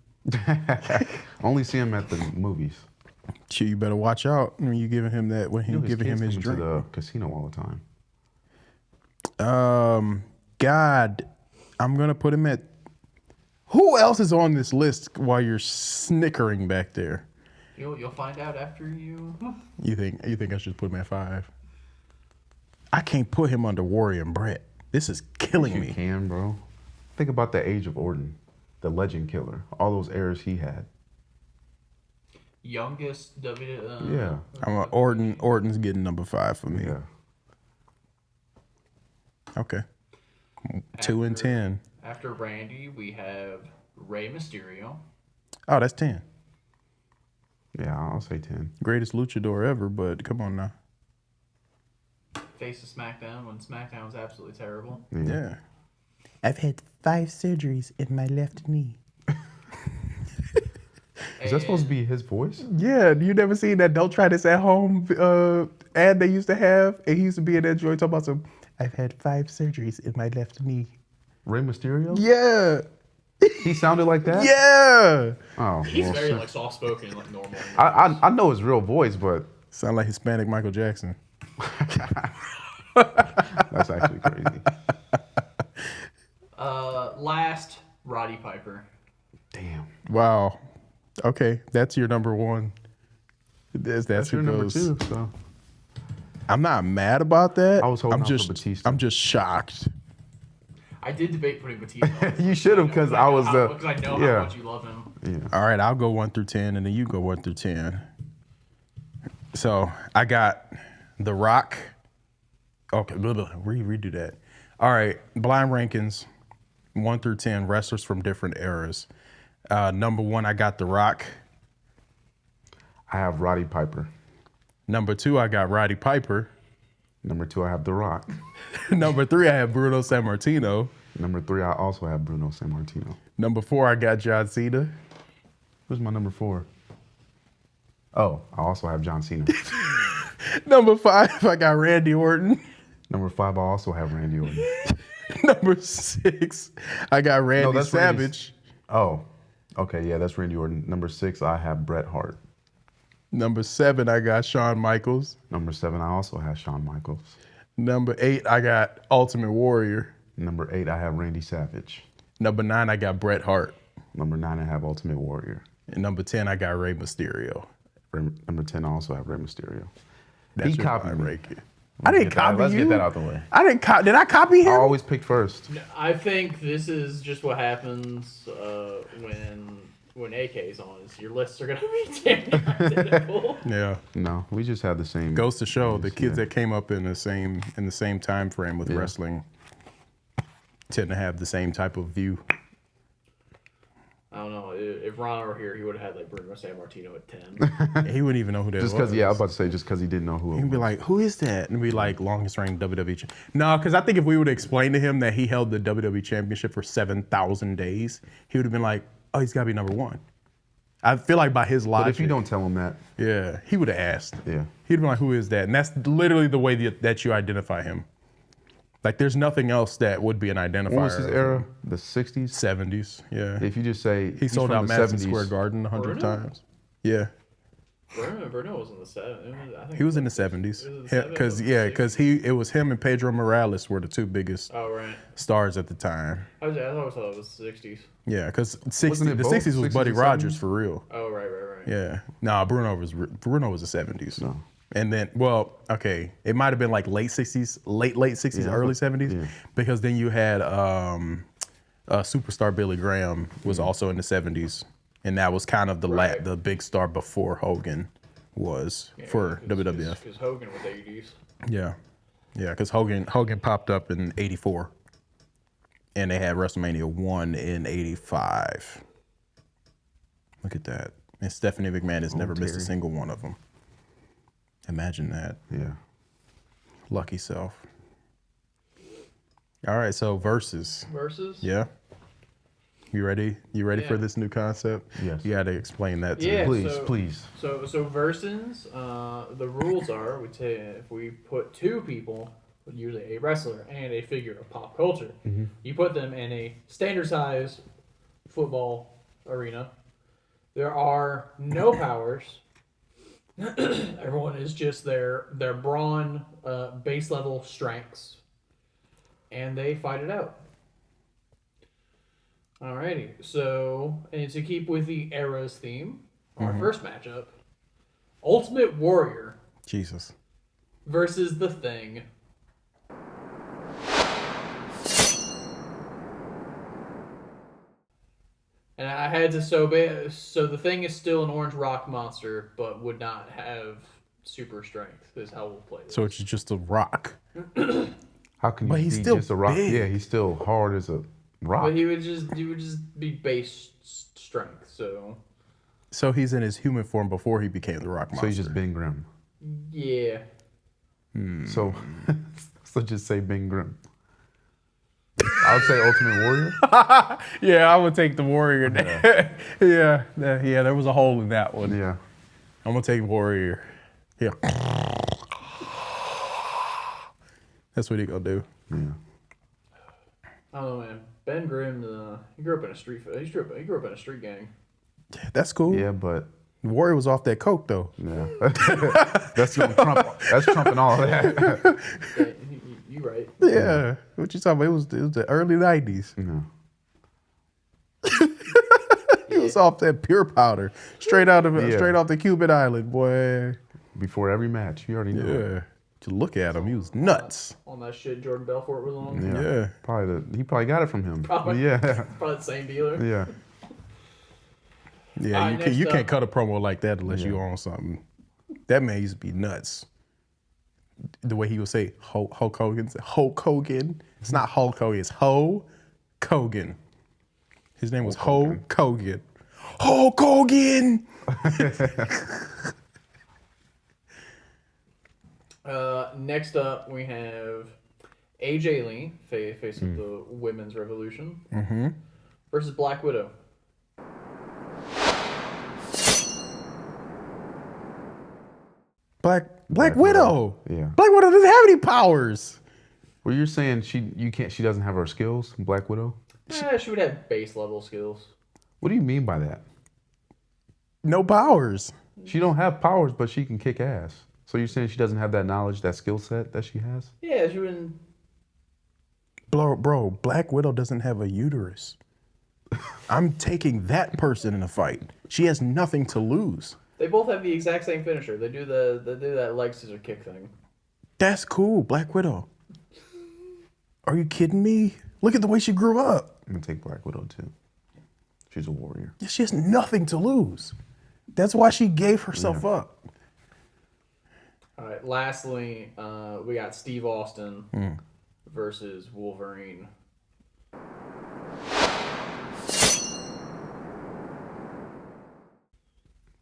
Only see him at the movies. Shit, you better watch out when you giving him that, when he's giving him his kids come drink. to the casino all the time. God, I'm gonna put him at. Who else is on this list while you're snickering back there? You'll find out after you. You think I should put him at 5? I can't put him under Warrior and Brett. This is killing You me. can, bro. Think about the age of Orton, the legend killer, all those errors he had. Youngest Yeah. Orton's getting number 5 for me. Yeah. Okay. 2 and 10. After Randy, we have Rey Mysterio. Oh, that's 10. Yeah, I'll say 10. Greatest luchador ever, but come on now. Face of SmackDown when SmackDown was absolutely terrible. Yeah. I've had 5 surgeries in my left knee. Is that supposed to be his voice? Yeah, you never seen that Don't Try This at Home ad they used to have? And he used to be in that joint talking about some, I've had 5 surgeries in my left knee. Rey Mysterio? Yeah. He sounded like that? Yeah. Oh, He's well, very shit. like soft spoken, like normal. I know his real voice, but Sound like Hispanic Michael Jackson. that's actually crazy. Last, Roddy Piper. Damn. Wow. Okay, that's your number 1. That's your who number goes. 2, so. I'm not mad about that. I was holding I'm out for just, Batista. I'm just shocked. I did debate putting Batista on this You list, should have, because 'cause I was the- because I know yeah. how much you love him. Yeah. All right, I'll go 1 through 10, and then you go 1 through 10. So I got The Rock. Okay, redo that. All right, blind rankings, 1 through 10, wrestlers from different eras. Number 1, I got The Rock. I have Roddy Piper. Number 2, I got Roddy Piper. Number 2, I have The Rock. Number 3, I have Bruno Sammartino. Number 3, I also have Bruno Sammartino. Number 4, I got John Cena. Who's my number 4? Oh, I also have John Cena. Number 5, I got Randy Orton. Number 5, I also have Randy Orton. Number 6, I got Randy that's Savage. Oh, okay, yeah, that's Randy Orton. Number 6, I have Bret Hart. Number 7, I got Shawn Michaels. Number 7, I also have Shawn Michaels. Number 8, I got Ultimate Warrior. Number 8, I have Randy Savage. Number 9, I got Bret Hart. Number 9, I have Ultimate Warrior. And number 10, I got Rey Mysterio. Number 10, I also have Rey Mysterio. That's He your copied blind me. ranking. I didn't copy Let's you. get that out the way. I didn't Did I copy I him? always pick first. I think this is just what happens when AK's on. Is your lists are gonna be damn identical. Yeah. No, we just had the same. Goes to show the kids yeah. that came up in the same time frame with wrestling tend to have the same type of view. I don't know. If Ron were here, he would have had like Bruno Sammartino at 10. He wouldn't even know who that Just was. because, yeah, I was about to say, just because he didn't know who it He'd was. be like, who is that? And be like, longest reigning WWE champ. No, because I think if we would explain to him that he held the WWE championship for 7,000 days, he would have been like, oh, he's got to be number 1. I feel like by his logic. But if you don't tell him that, Yeah, he would have asked. yeah. He'd be like, who is that? And that's literally the way that you identify him. Like, there's nothing else that would be an identifier. What was his of era? him. The 60s? 70s, yeah. If you just say He he's sold from out the Madison 70s, Square Garden 100 Bruno? times. Yeah, Bruno was in the 7. he was in the 70s. Because it was him and Pedro Morales were the 2 biggest Oh right. stars at the time. I always thought it was the 60s. Yeah, because the Wasn't it both 60s was 60s Buddy and Rogers 70s? for real. Oh right. Yeah, nah, Bruno was the 70s. No. And then, well, okay, it might have been like late 60s, late 60s, Yeah, early 70s, yeah. because then you had superstar Billy Graham was also in the 70s, and that was kind of the big star before Hogan was for WWF. Because Hogan was 80s. Yeah, because Hogan popped up in '84. And they had WrestleMania 1 in 85. Look at that. And Stephanie McMahon has never missed a Terry. single one of them. Imagine that. Yeah. Lucky self. All right, so versus. Versus? Yeah. You ready? You ready for Yeah. this new concept? Yes. You got to explain that to Yeah. me. Please. So versus, the rules are if we put two people, usually a wrestler and a figure of pop culture, you put them in a standard size football arena. There are no powers. Everyone is just their brawn, base level strengths, and they fight it out. Alrighty, so and to keep with the era's theme, our first matchup, Ultimate Warrior Jesus. versus The Thing. And I had to so The Thing is still an orange rock monster, but would not have super strength. Is how we'll play this. So it's just a rock. How can you But he's be still just a rock? big. Yeah, he's still hard as a rock. But he would just be base strength. So he's in his human form before he became the rock monster. So he's just Ben Grimm. Yeah. So, so just say Ben Grimm. I would say Ultimate Warrior. Yeah, I would take the Warrior. Yeah. yeah, there was a hole in that one. Yeah. I'm going to take Warrior. Yeah. That's what he going to do. Yeah. I don't know, man. Ben Grimm, he grew up in a street. He grew up in a street gang. That's cool. Yeah, but Warrior was off that coke, though. yeah, that's gonna trump. That's trumping all of that. Yeah, you right. Yeah. What you talking about? It was the early 90s. Yeah. He was off that pure powder. Straight off the Cuban island, boy. Before every match, you already know. Yeah. To look at him, he was nuts. On that shit Jordan Belfort was on. Yeah. Yeah. He probably got it from him. Probably. Yeah. Probably the same dealer. Yeah. Yeah, All right, you next can't up. cut a promo like that unless you own something. That man used to be nuts. The way he would say Hulk Hogan. Hulk Hogan. It's not Hulk Hogan. It's Ho Hogan. His name was Hulk Hogan. Hulk Hogan. Next up, we have AJ Lee, face of the Women's Revolution, versus Black Widow. Black Widow. Yeah. Black Widow doesn't have any powers. Well, you're saying she doesn't have her skills, Black Widow? She would have base level skills. What do you mean by that? No powers. She don't have powers, but she can kick ass. So you're saying she doesn't have that knowledge, that skill set that she has? Yeah, she wouldn't. Bro, Black Widow doesn't have a uterus. I'm taking that person in a fight. She has nothing to lose. They both have the exact same finisher. They do that leg scissor kick thing. That's cool, Black Widow. Are you kidding me? Look at the way she grew up. I'm gonna take Black Widow too. She's a warrior. She has nothing to lose. That's why she gave herself up. All right. Lastly, we got Steve Austin versus Wolverine.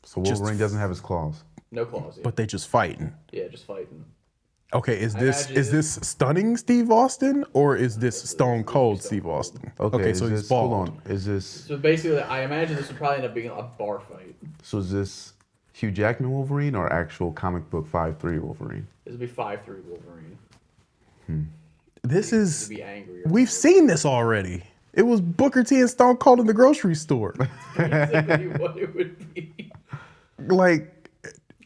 So Wolverine doesn't have his claws. No claws. Yeah, But they just fighting. just fighting. Okay, is imagine this stunning Steve Austin or is this Stone Cold Steve Austin? Okay, is so he's this, bald. hold on. Is this So basically, I imagine this would probably end up being a bar fight. so is this Hugh Jackman Wolverine or actual comic book 5'3" Wolverine? This would be 5'3" Wolverine. This To is be angry. we've seen this already. It was Booker T and Stone Cold in the grocery store. basically what it would be. Like,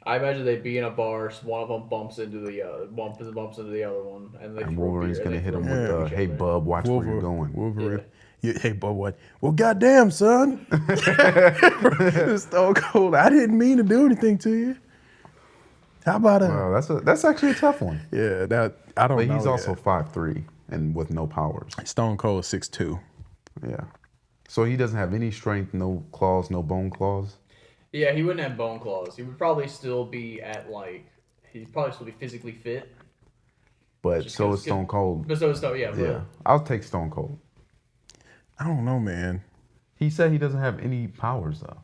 I imagine they'd be in a bar. One of them bumps into the other one, and they And throw Wolverine's beer- gonna they hit him throw with, beer at each "Hey other. bub, watch where you're going." Wolverine. Hey, but what? Well, goddamn, son. Stone Cold. I didn't mean to do anything to you. How about Wow, that's actually a tough one. Yeah, that I don't But know. he's also yet. 5'3" and with no powers. Stone Cold 6'2". Yeah. So he doesn't have any strength, no claws, no bone claws. Yeah, he wouldn't have bone claws. He would probably still be he'd probably still be physically fit. But Just so goes- is Stone Cold. But so is Stone, yeah. Yeah. I'll take Stone Cold. I don't know, man. He said he doesn't have any powers though,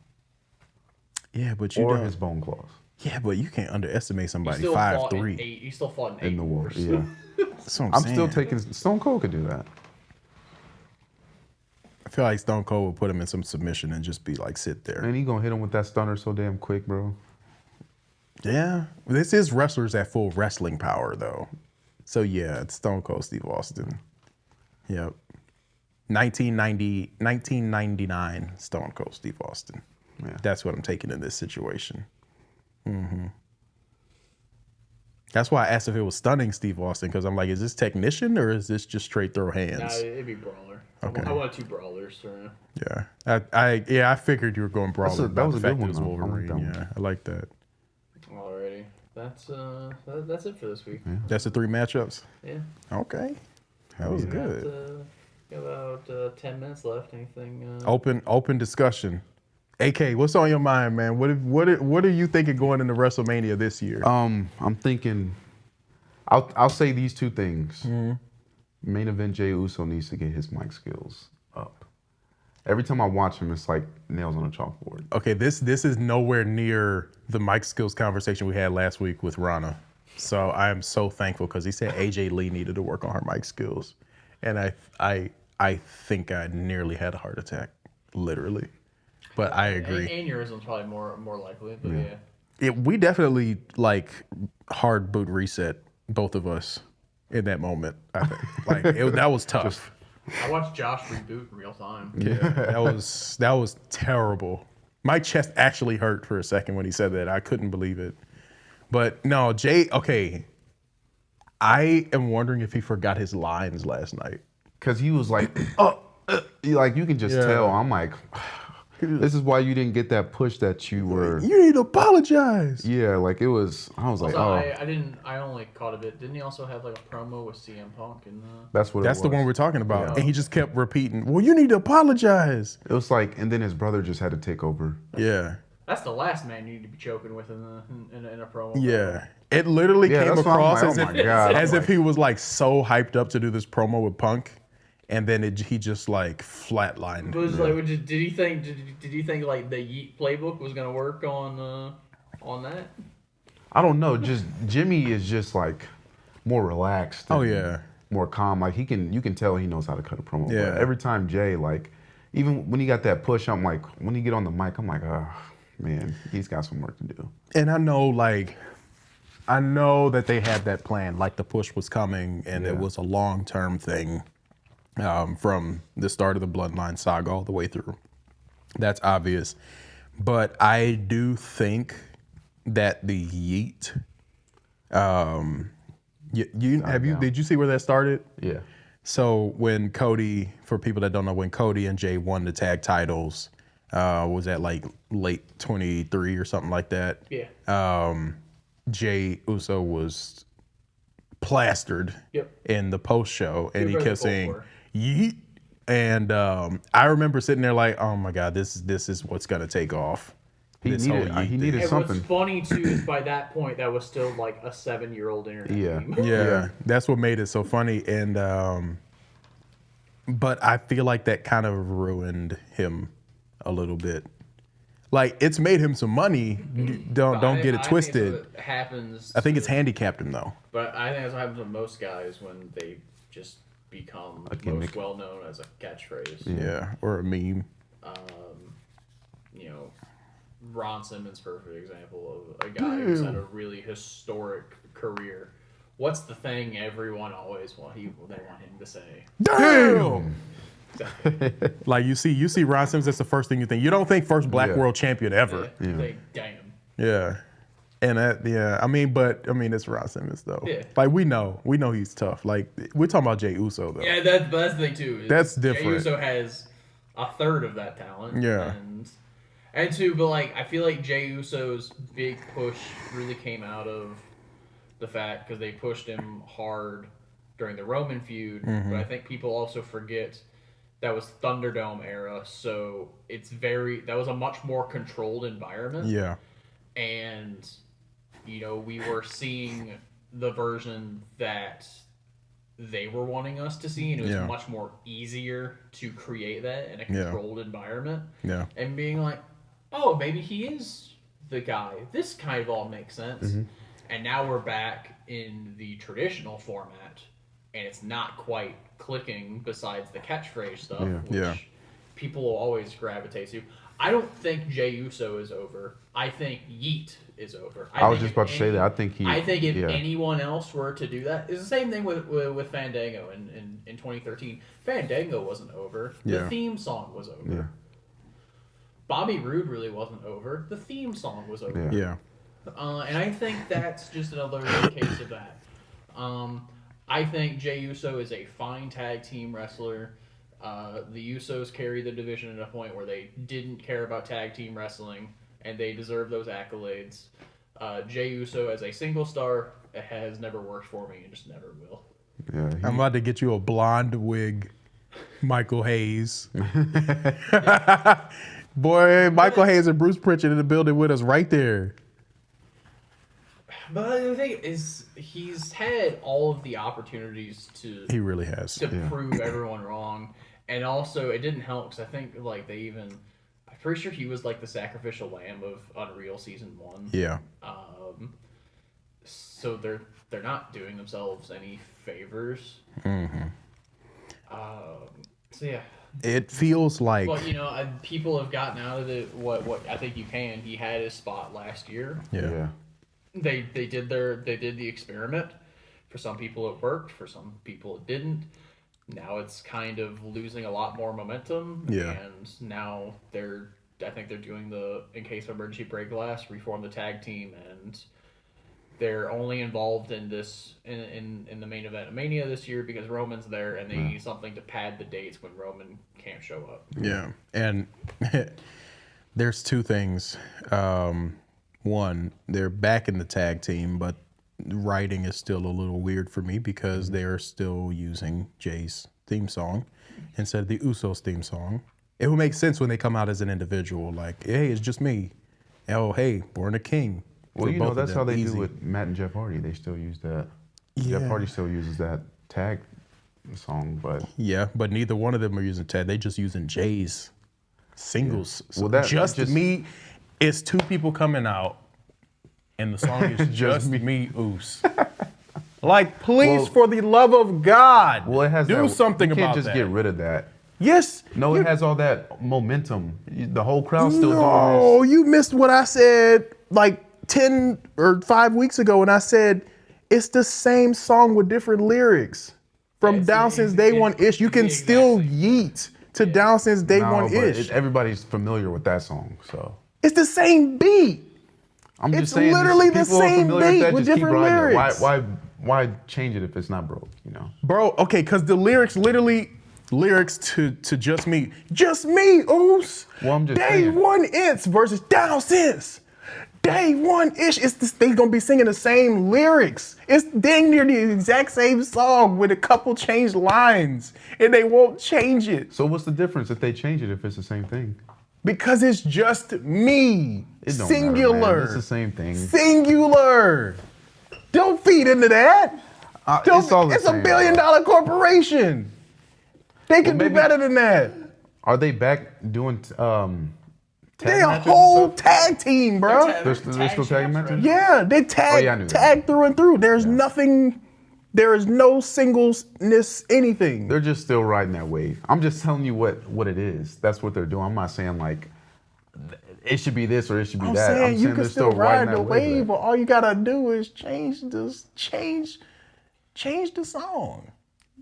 Yeah, but you or don't. his bone claws Yeah, but you can't underestimate He somebody still fought in 5'3". 8. He still fought in in 8 the war. wars. Yeah, That's what I'm I'm saying. still taking Stone Cold could do that. I feel like Stone Cold would put him in some submission and just be like, sit there. Man, he gonna hit him with that stunner so damn quick, bro. Yeah, this is wrestlers at full wrestling power, though. So yeah, it's Stone Cold Steve Austin. Yep. 1999 Stone Cold Steve Austin. Yeah. That's what I'm taking in this situation. That's why I asked if it was stunning Steve Austin, because I'm like, is this technician or is this just straight throw hands? Nah, it'd be brawler. Okay. I want 2 brawlers. Yeah, I figured you were going brawler. that was about a the good fact it one, was though. I like Wolverine. that one. Yeah, I like that. Alrighty. That's it for this week. That's the 3 matchups. Yeah. Okay, that was We good. got about 10 minutes left. Anything? Open discussion. AK, what's on your mind, man? What are you thinking going into WrestleMania this year? I'm thinking. I'll say these 2 things. Mm-hmm. Main event Jey Uso needs to get his mic skills up. Every time I watch him, it's like nails on a chalkboard. Okay, this is nowhere near the mic skills conversation we had last week with Rana. So I am so thankful because he said AJ Lee needed to work on her mic skills, and I think I nearly had a heart attack, literally. But I agree. Aneurysm's probably more likely, but yeah. We definitely like hard boot reset, both of us, in that moment. I think that was tough. I watched Josh reboot in real time. Yeah, that was terrible. My chest actually hurt for a second when he said that. I couldn't believe it. But no, Jay. Okay, I am wondering if he forgot his lines last night. Cause he was like, like you can just tell. I'm like, this is why you didn't get that push that you were. You need to apologize. Yeah, like it was. I was like, Also, oh, I only caught a bit. Didn't he also have like a promo with CM Punk and that's what. That's it the was. one we're talking about. Yeah. And he just kept repeating, well, you need to apologize. It was like, and then his brother just had to take over. Yeah. That's the last man you need to be choking with in a promo. Yeah. It literally Yeah, came that's why I'm across like, as oh if my God. as if he was like so hyped up to do this promo with Punk, and then he just like flatlined. But it was like, did he think like the Yeet playbook was gonna work on that? I don't know. Just Jimmy is just like more relaxed. Oh, and yeah. more calm. Like you can tell he knows how to cut a promo. Yeah. But every time Jay, like, even when he got that push, I'm like, when he get on the mic, I'm like, oh man, he's got some work to do. And I know that they had that plan, like the push was coming, and it was a long-term thing from the start of the Bloodline saga all the way through. That's obvious. But I do think that the Yeet, did you see where that started? Yeah. So when Cody, for people that don't know, when Cody and Jay won the tag titles, was that like late 23 or something like that? Yeah. Jay Uso was plastered in the post show, and he kept saying "yeet," and I remember sitting there like, "Oh my god, this is what's gonna take off." He needed And something. what's funny too is by that point that was still like a 7-year-old internet meme. Yeah, that's what made it so funny, and but I feel like that kind of ruined him a little bit. Like, it's made him some money. Don't get it twisted. Think it happens. I think it's handicapped him though. But I think that's what happens with most guys when they just become most well known as a catchphrase. Yeah, or a meme. You know, Ron Simmons, perfect example of a guy who's had a really historic career. What's the thing everyone always they want him to say? Damn. Like you see Ron Simmons, that's the first thing you think. You don't think first black world champion ever. Yeah. Like, damn. Yeah. And I mean, it's Ron Simmons though. Yeah. Like we know he's tough. Like we're talking about Jey Uso though. Yeah, that's the thing too. That's different. Jey Uso has a third of that talent. Yeah. And two, but like I feel like Jey Uso's big push really came out of the fact because they pushed him hard during the Roman feud. Mm-hmm. But I think people also forget that was Thunderdome era, so that was a much more controlled environment. Yeah. And we were seeing the version that they were wanting us to see, and it was Yeah. much more easier to create that in a Yeah. controlled environment. Yeah. And being like, oh, maybe he is the guy. This kind of all makes sense. And now we're back in the traditional format, and it's not quite clicking besides the catchphrase stuff, which Yeah. people will always gravitate to. I don't think Jey Uso is over. I think Yeet is over. I was think just if about to say that. I think if yeah. anyone else were to do that, it's the same thing with Fandango in 2013. Fandango wasn't over. The Yeah. theme song was over. Yeah. Bobby Roode really wasn't over. The theme song was over. Yeah. And I think that's just another case of that. I think Jey Uso is a fine tag team wrestler. The Usos carry the division at a point where they didn't care about tag team wrestling, and they deserve those accolades. Jey Uso as a single star has never worked for me and just never will. Yeah, I'm about to get you a blonde wig, Michael Hayes. Boy, Michael Hayes and Bruce Pritchard in the building with us right there. But the thing is, he's had all of the opportunities He really has. to prove everyone wrong, and also it didn't help because I think like I'm pretty sure he was like the sacrificial lamb of Unreal Season 1. Yeah. So they're not doing themselves any favors. So yeah. It feels like But people have gotten out of it. What I think you can. He had his spot last year. yeah. They did the experiment. For some people it worked. For some people it didn't. Now it's kind of losing a lot more momentum. Yeah. And now I think they're doing the in case of emergency break glass, reform the tag team, and they're only involved in this in the main event of Mania this year because Roman's there, and they need something to pad the dates when Roman can't show up. Yeah. And there's two things. One, they're back in the tag team, but writing is still a little weird for me because they're still using Jay's theme song instead of the Usos theme song. It would make sense when they come out as an individual, like, hey, it's just me. Oh, hey, Born a King. Well, For both of that's them, how they easy. do with Matt and Jeff Hardy. They still use that. Yeah. Jeff Hardy still uses that tag song, but Yeah, but neither one of them are using tag. They just using Jay's singles. Yeah. Well, that just me. It's two people coming out, and the song is just me, Oos. Like, please, Well- for the love of God, well, it has do that, something you can't about just that. get rid of that. Yes. No, it has all that momentum. The whole crowd's still doing No, you missed what I said like 10 or 5 weeks ago when I said it's the same song with different lyrics. From Yeah, Down Since Day One Ish, you can it's the still exact yeet to Down Since Day this. One No, but Ish. everybody's familiar with that song, so It's the same beat. I'm It's just saying. literally the people are same familiar beat that, with just keep different riding it. lyrics. Why change it if it's not broke? Bro, okay, because the lyrics literally to Just Me. Just Me, Oos. Well, I'm just Day saying. One It's versus Down Since. Day One Ish. They gonna be singing the same lyrics. It's dang near the exact same song with a couple changed lines, and they won't change it So what's the difference if they change it if it's the same thing? because it's just me. It don't Singular. matter, man. It's the same thing. Singular. Don't feed into that. It's all the It's same, a billion-dollar corporation. They can do maybe- better than that. Are they back doing tag They a matches and whole stuff? tag team, bro. They're still tag champs, matches? right? Yeah, they tag yeah, I knew that. tag through and through. There's nothing. There is no singlesness anything. They're just still riding that wave. I'm just telling you what it is. That's what they're doing. I'm not saying like it should be this or it should be I'm that. saying you can they're still ride riding the that wave, there. but all you gotta do is change the song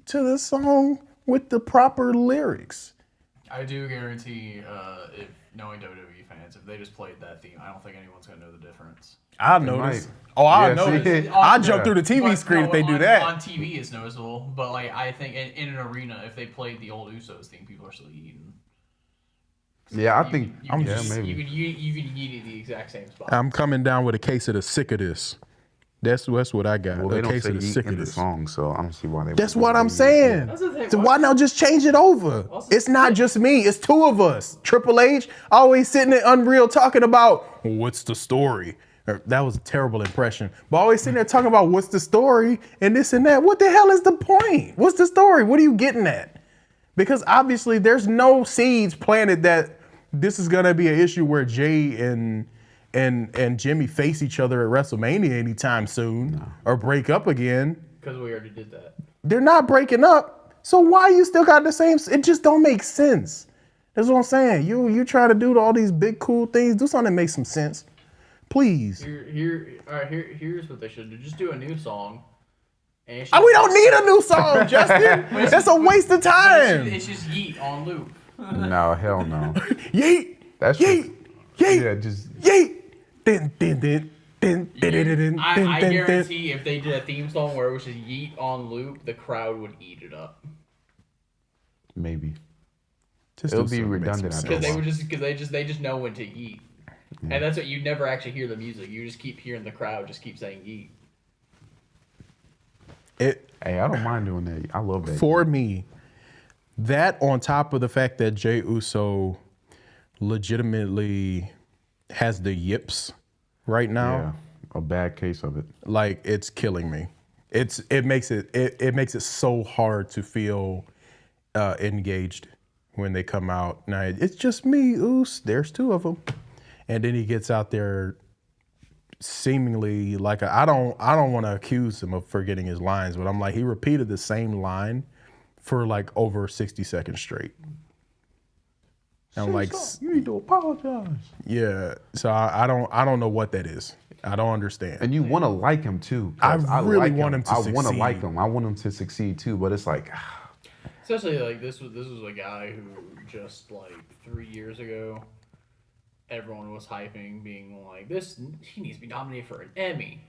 to the song with the proper lyrics. I do guarantee, if knowing WWE fans, if they just played that theme, I don't think anyone's gonna know the difference. I notice. might. Oh, I Yeah, notice. see? I jump Yeah. through the TV But screen no, if they do on that. TV it's noticeable, but like I think in an arena, if they played the old Usos theme, people are still eating. Yeah, I think You can yeah, just- maybe. you can eat at the exact same spot. I'm coming down with a case of the sick of this. That's what I got. Well, a they don't case say of the yeet sick in of the this. song, so I don't see why they. That's would what do I'm yeet. saying. That's the thing. So why not just change it over? It's not just me. It's two of us. Triple H always sitting at Unreal talking about what's the story. That was a terrible impression. But always sitting there talking about what's the story and this and that. What the hell is the point? What's the story? What are you getting at? Because obviously there's no seeds planted that this is gonna be an issue where Jay and Jimmy face each other at WrestleMania anytime soon or break up again. Because we already did that. They're not breaking up. So why you still got the same? It just don't make sense. That's what I'm saying. You try to do all these big cool things. Do something that makes some sense, please. Here's what they should do. Just do a new song. And We don't need a new song, Justin. That's a waste of time. It's just Yeet on loop. No, hell no. Yeet. That's Yeet. Yeet. Yeah, just Yeet. Din, din, din, din, din, din, din, din, I din, guarantee if they did a theme song where it was just Yeet on loop, the crowd would eat it up. maybe. Just It'll do be something that makes redundant some after Because a they while. would they just know when to eat. And that's what you never actually hear the music. You just keep hearing the crowd just keep saying Yeet. Hey, I don't mind doing that. I love that. For me, that on top of the fact that Jey Uso legitimately has the yips right now, Yeah, a bad case of it. like it's killing me. It makes it so hard to feel engaged when they come out. Now it's just me, Oos. There's two of them, and then he gets out there seemingly like I don't want to accuse him of forgetting his lines, but I'm like he repeated the same line for like over 60 seconds straight. I'm like, you need to apologize. yeah. So I don't know what that is. I don't understand. And you want to like him too. I 'cause really like want him to I want to succeed. like him. I want him to succeed too. But it's like, Especially like this was a guy who just like 3 years ago, everyone was hyping, being like, he needs to be nominated for an Emmy.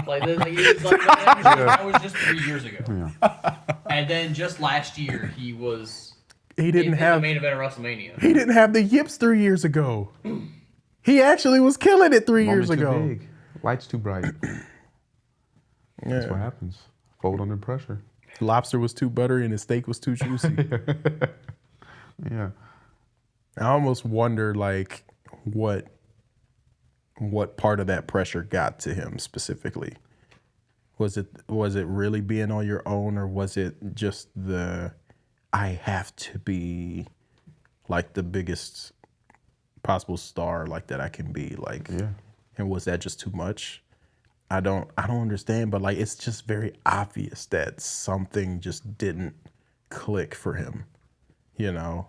That was just 3 years ago. yeah. And then just last year he was He didn't in have the main event of WrestleMania. he didn't have the yips 3 years ago. He actually was killing it 3 years Moment too ago. big. Lights too bright. That's what happens. Fold under pressure. Lobster was too buttery and his steak was too juicy. Yeah. I almost wonder like what part of that pressure got to him specifically. Was it really being on your own, or was it just the I have to be like the biggest possible star like that I can be, like, Yeah. and was that just too much? I don't understand, but like it's just very obvious that something just didn't click for him, you know?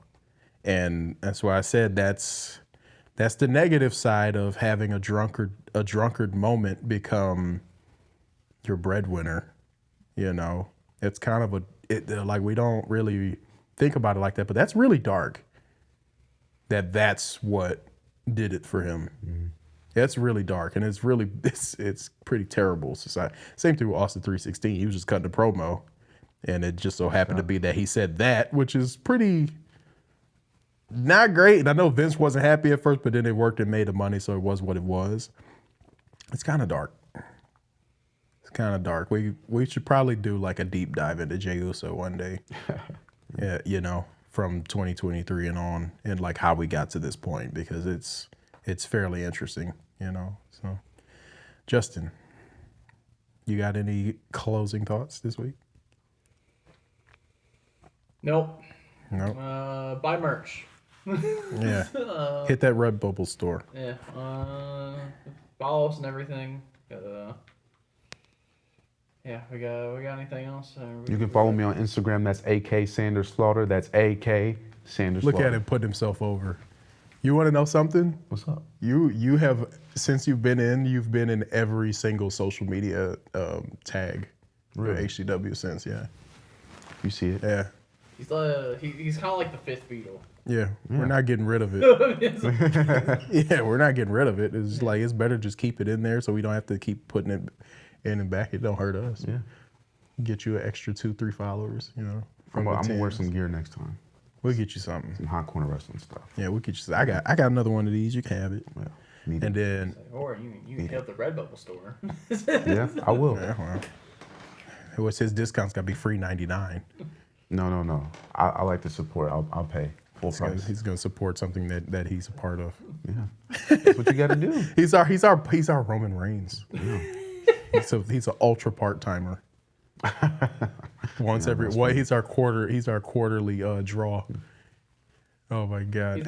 And that's why I said that's the negative side of having a drunkard moment become your breadwinner, you know? It's kind of like we don't really think about it like that, but that's really dark. That's what did it for him. Mm-hmm. That's really dark, and it's pretty terrible society. Same thing with Austin 316. He was just cutting a promo, and it just so happened to be that he said that, which is pretty not great. And I know Vince wasn't happy at first, but then it worked and made the money, so it was what it was. It's kind of dark. It's kind of dark. We should probably do like a deep dive into Jey Uso one day. Yeah, you know, from 2023 and on, and like how we got to this point, because it's fairly interesting, you know. So, Justin, you got any closing thoughts this week? Nope. No. Buy merch. Yeah. Hit that Redbubble store. Yeah. Follow us and everything. Yeah, we got anything else? You can follow me on Instagram. That's AK Sanders Slaughter. That's AK Sanders Look Slaughter. at him put himself over. You want to know something? What's up? You have, since you've been in every single social media tag for Really? HCW since, yeah. You see it? Yeah. He's kind of like the fifth Beatle. Yeah, we're not getting rid of it. Yeah, we're not getting rid of it. It's like it's better just keep it in there so we don't have to keep putting it in and back. It don't hurt us. Yeah. Get you an extra 2-3 followers, you know. I'm the gonna wear 10s. some gear next time. We'll get you something. Some hot corner wrestling stuff. Yeah, we'll get you. I got another one of these. You can have it. Well, need And it. then Or you can hit up the Redbubble store. Yeah, I will. yeah, well, what's his discounts got to be free $99. No. I like the support. I'll pay. Full price. He's gonna support something that he's a part of. Yeah, that's what you got to do. He's our Roman Reigns. Yeah. He's an ultra part timer. Once every he's our quarterly draw. Oh my God! He's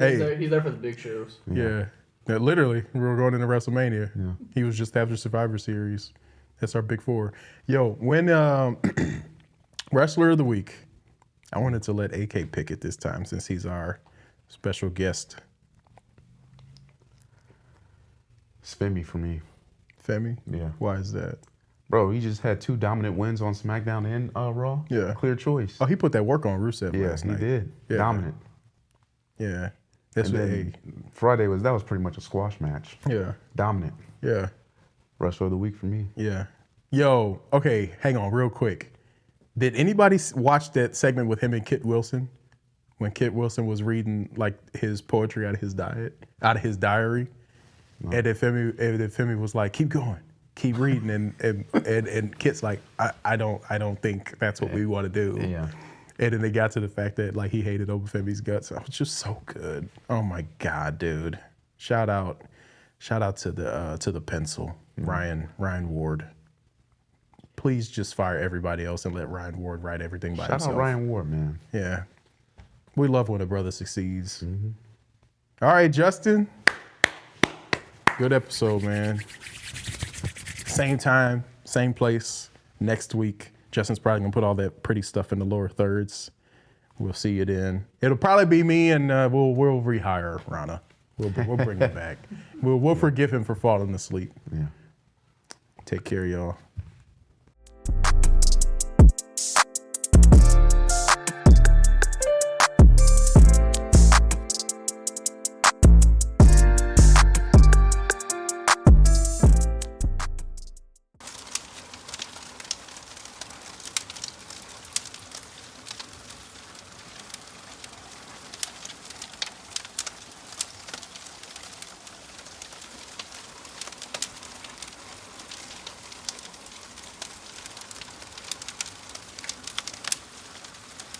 there for the big shows. Yeah. Literally, we were going into WrestleMania. Yeah. He was just after Survivor Series. That's our big four. Yo, when Wrestler of the Week, I wanted to let AK pick it this time since he's our special guest. It's Femi for me. Femi? Yeah. Why is that? Bro, he just had 2 dominant wins on SmackDown and Raw. Yeah. Clear choice. Oh, he put that work on Rusev yeah, last he night. did. Yeah. Dominant. Yeah. That's And what then Friday that was pretty much a squash match. Yeah. Dominant. Yeah. Wrestler of the Week for me. Yeah. Yo, okay, hang on real quick. Did anybody watch that segment with him and Kit Wilson? When Kit Wilson was reading like his poetry out of his diary? No. And if Femi was like, keep going, keep reading, and Kit's like, I don't think that's what we want to do. Yeah. And then they got to the fact that like he hated Obafemi's guts. It was just so good. Oh my God, dude. Shout out to the pencil, Ryan Ward. Please just fire everybody else and let Ryan Ward write everything by himself. Shout out Ryan Ward, man. Yeah. We love when a brother succeeds. Mm-hmm. All right, Justin. Good episode, man. Same time, same place, next week. Justin's probably going to put all that pretty stuff in the lower thirds. We'll see you then. It'll probably be me, and we'll rehire Rana. We'll bring him back. We'll forgive him for falling asleep. Yeah. Take care, y'all.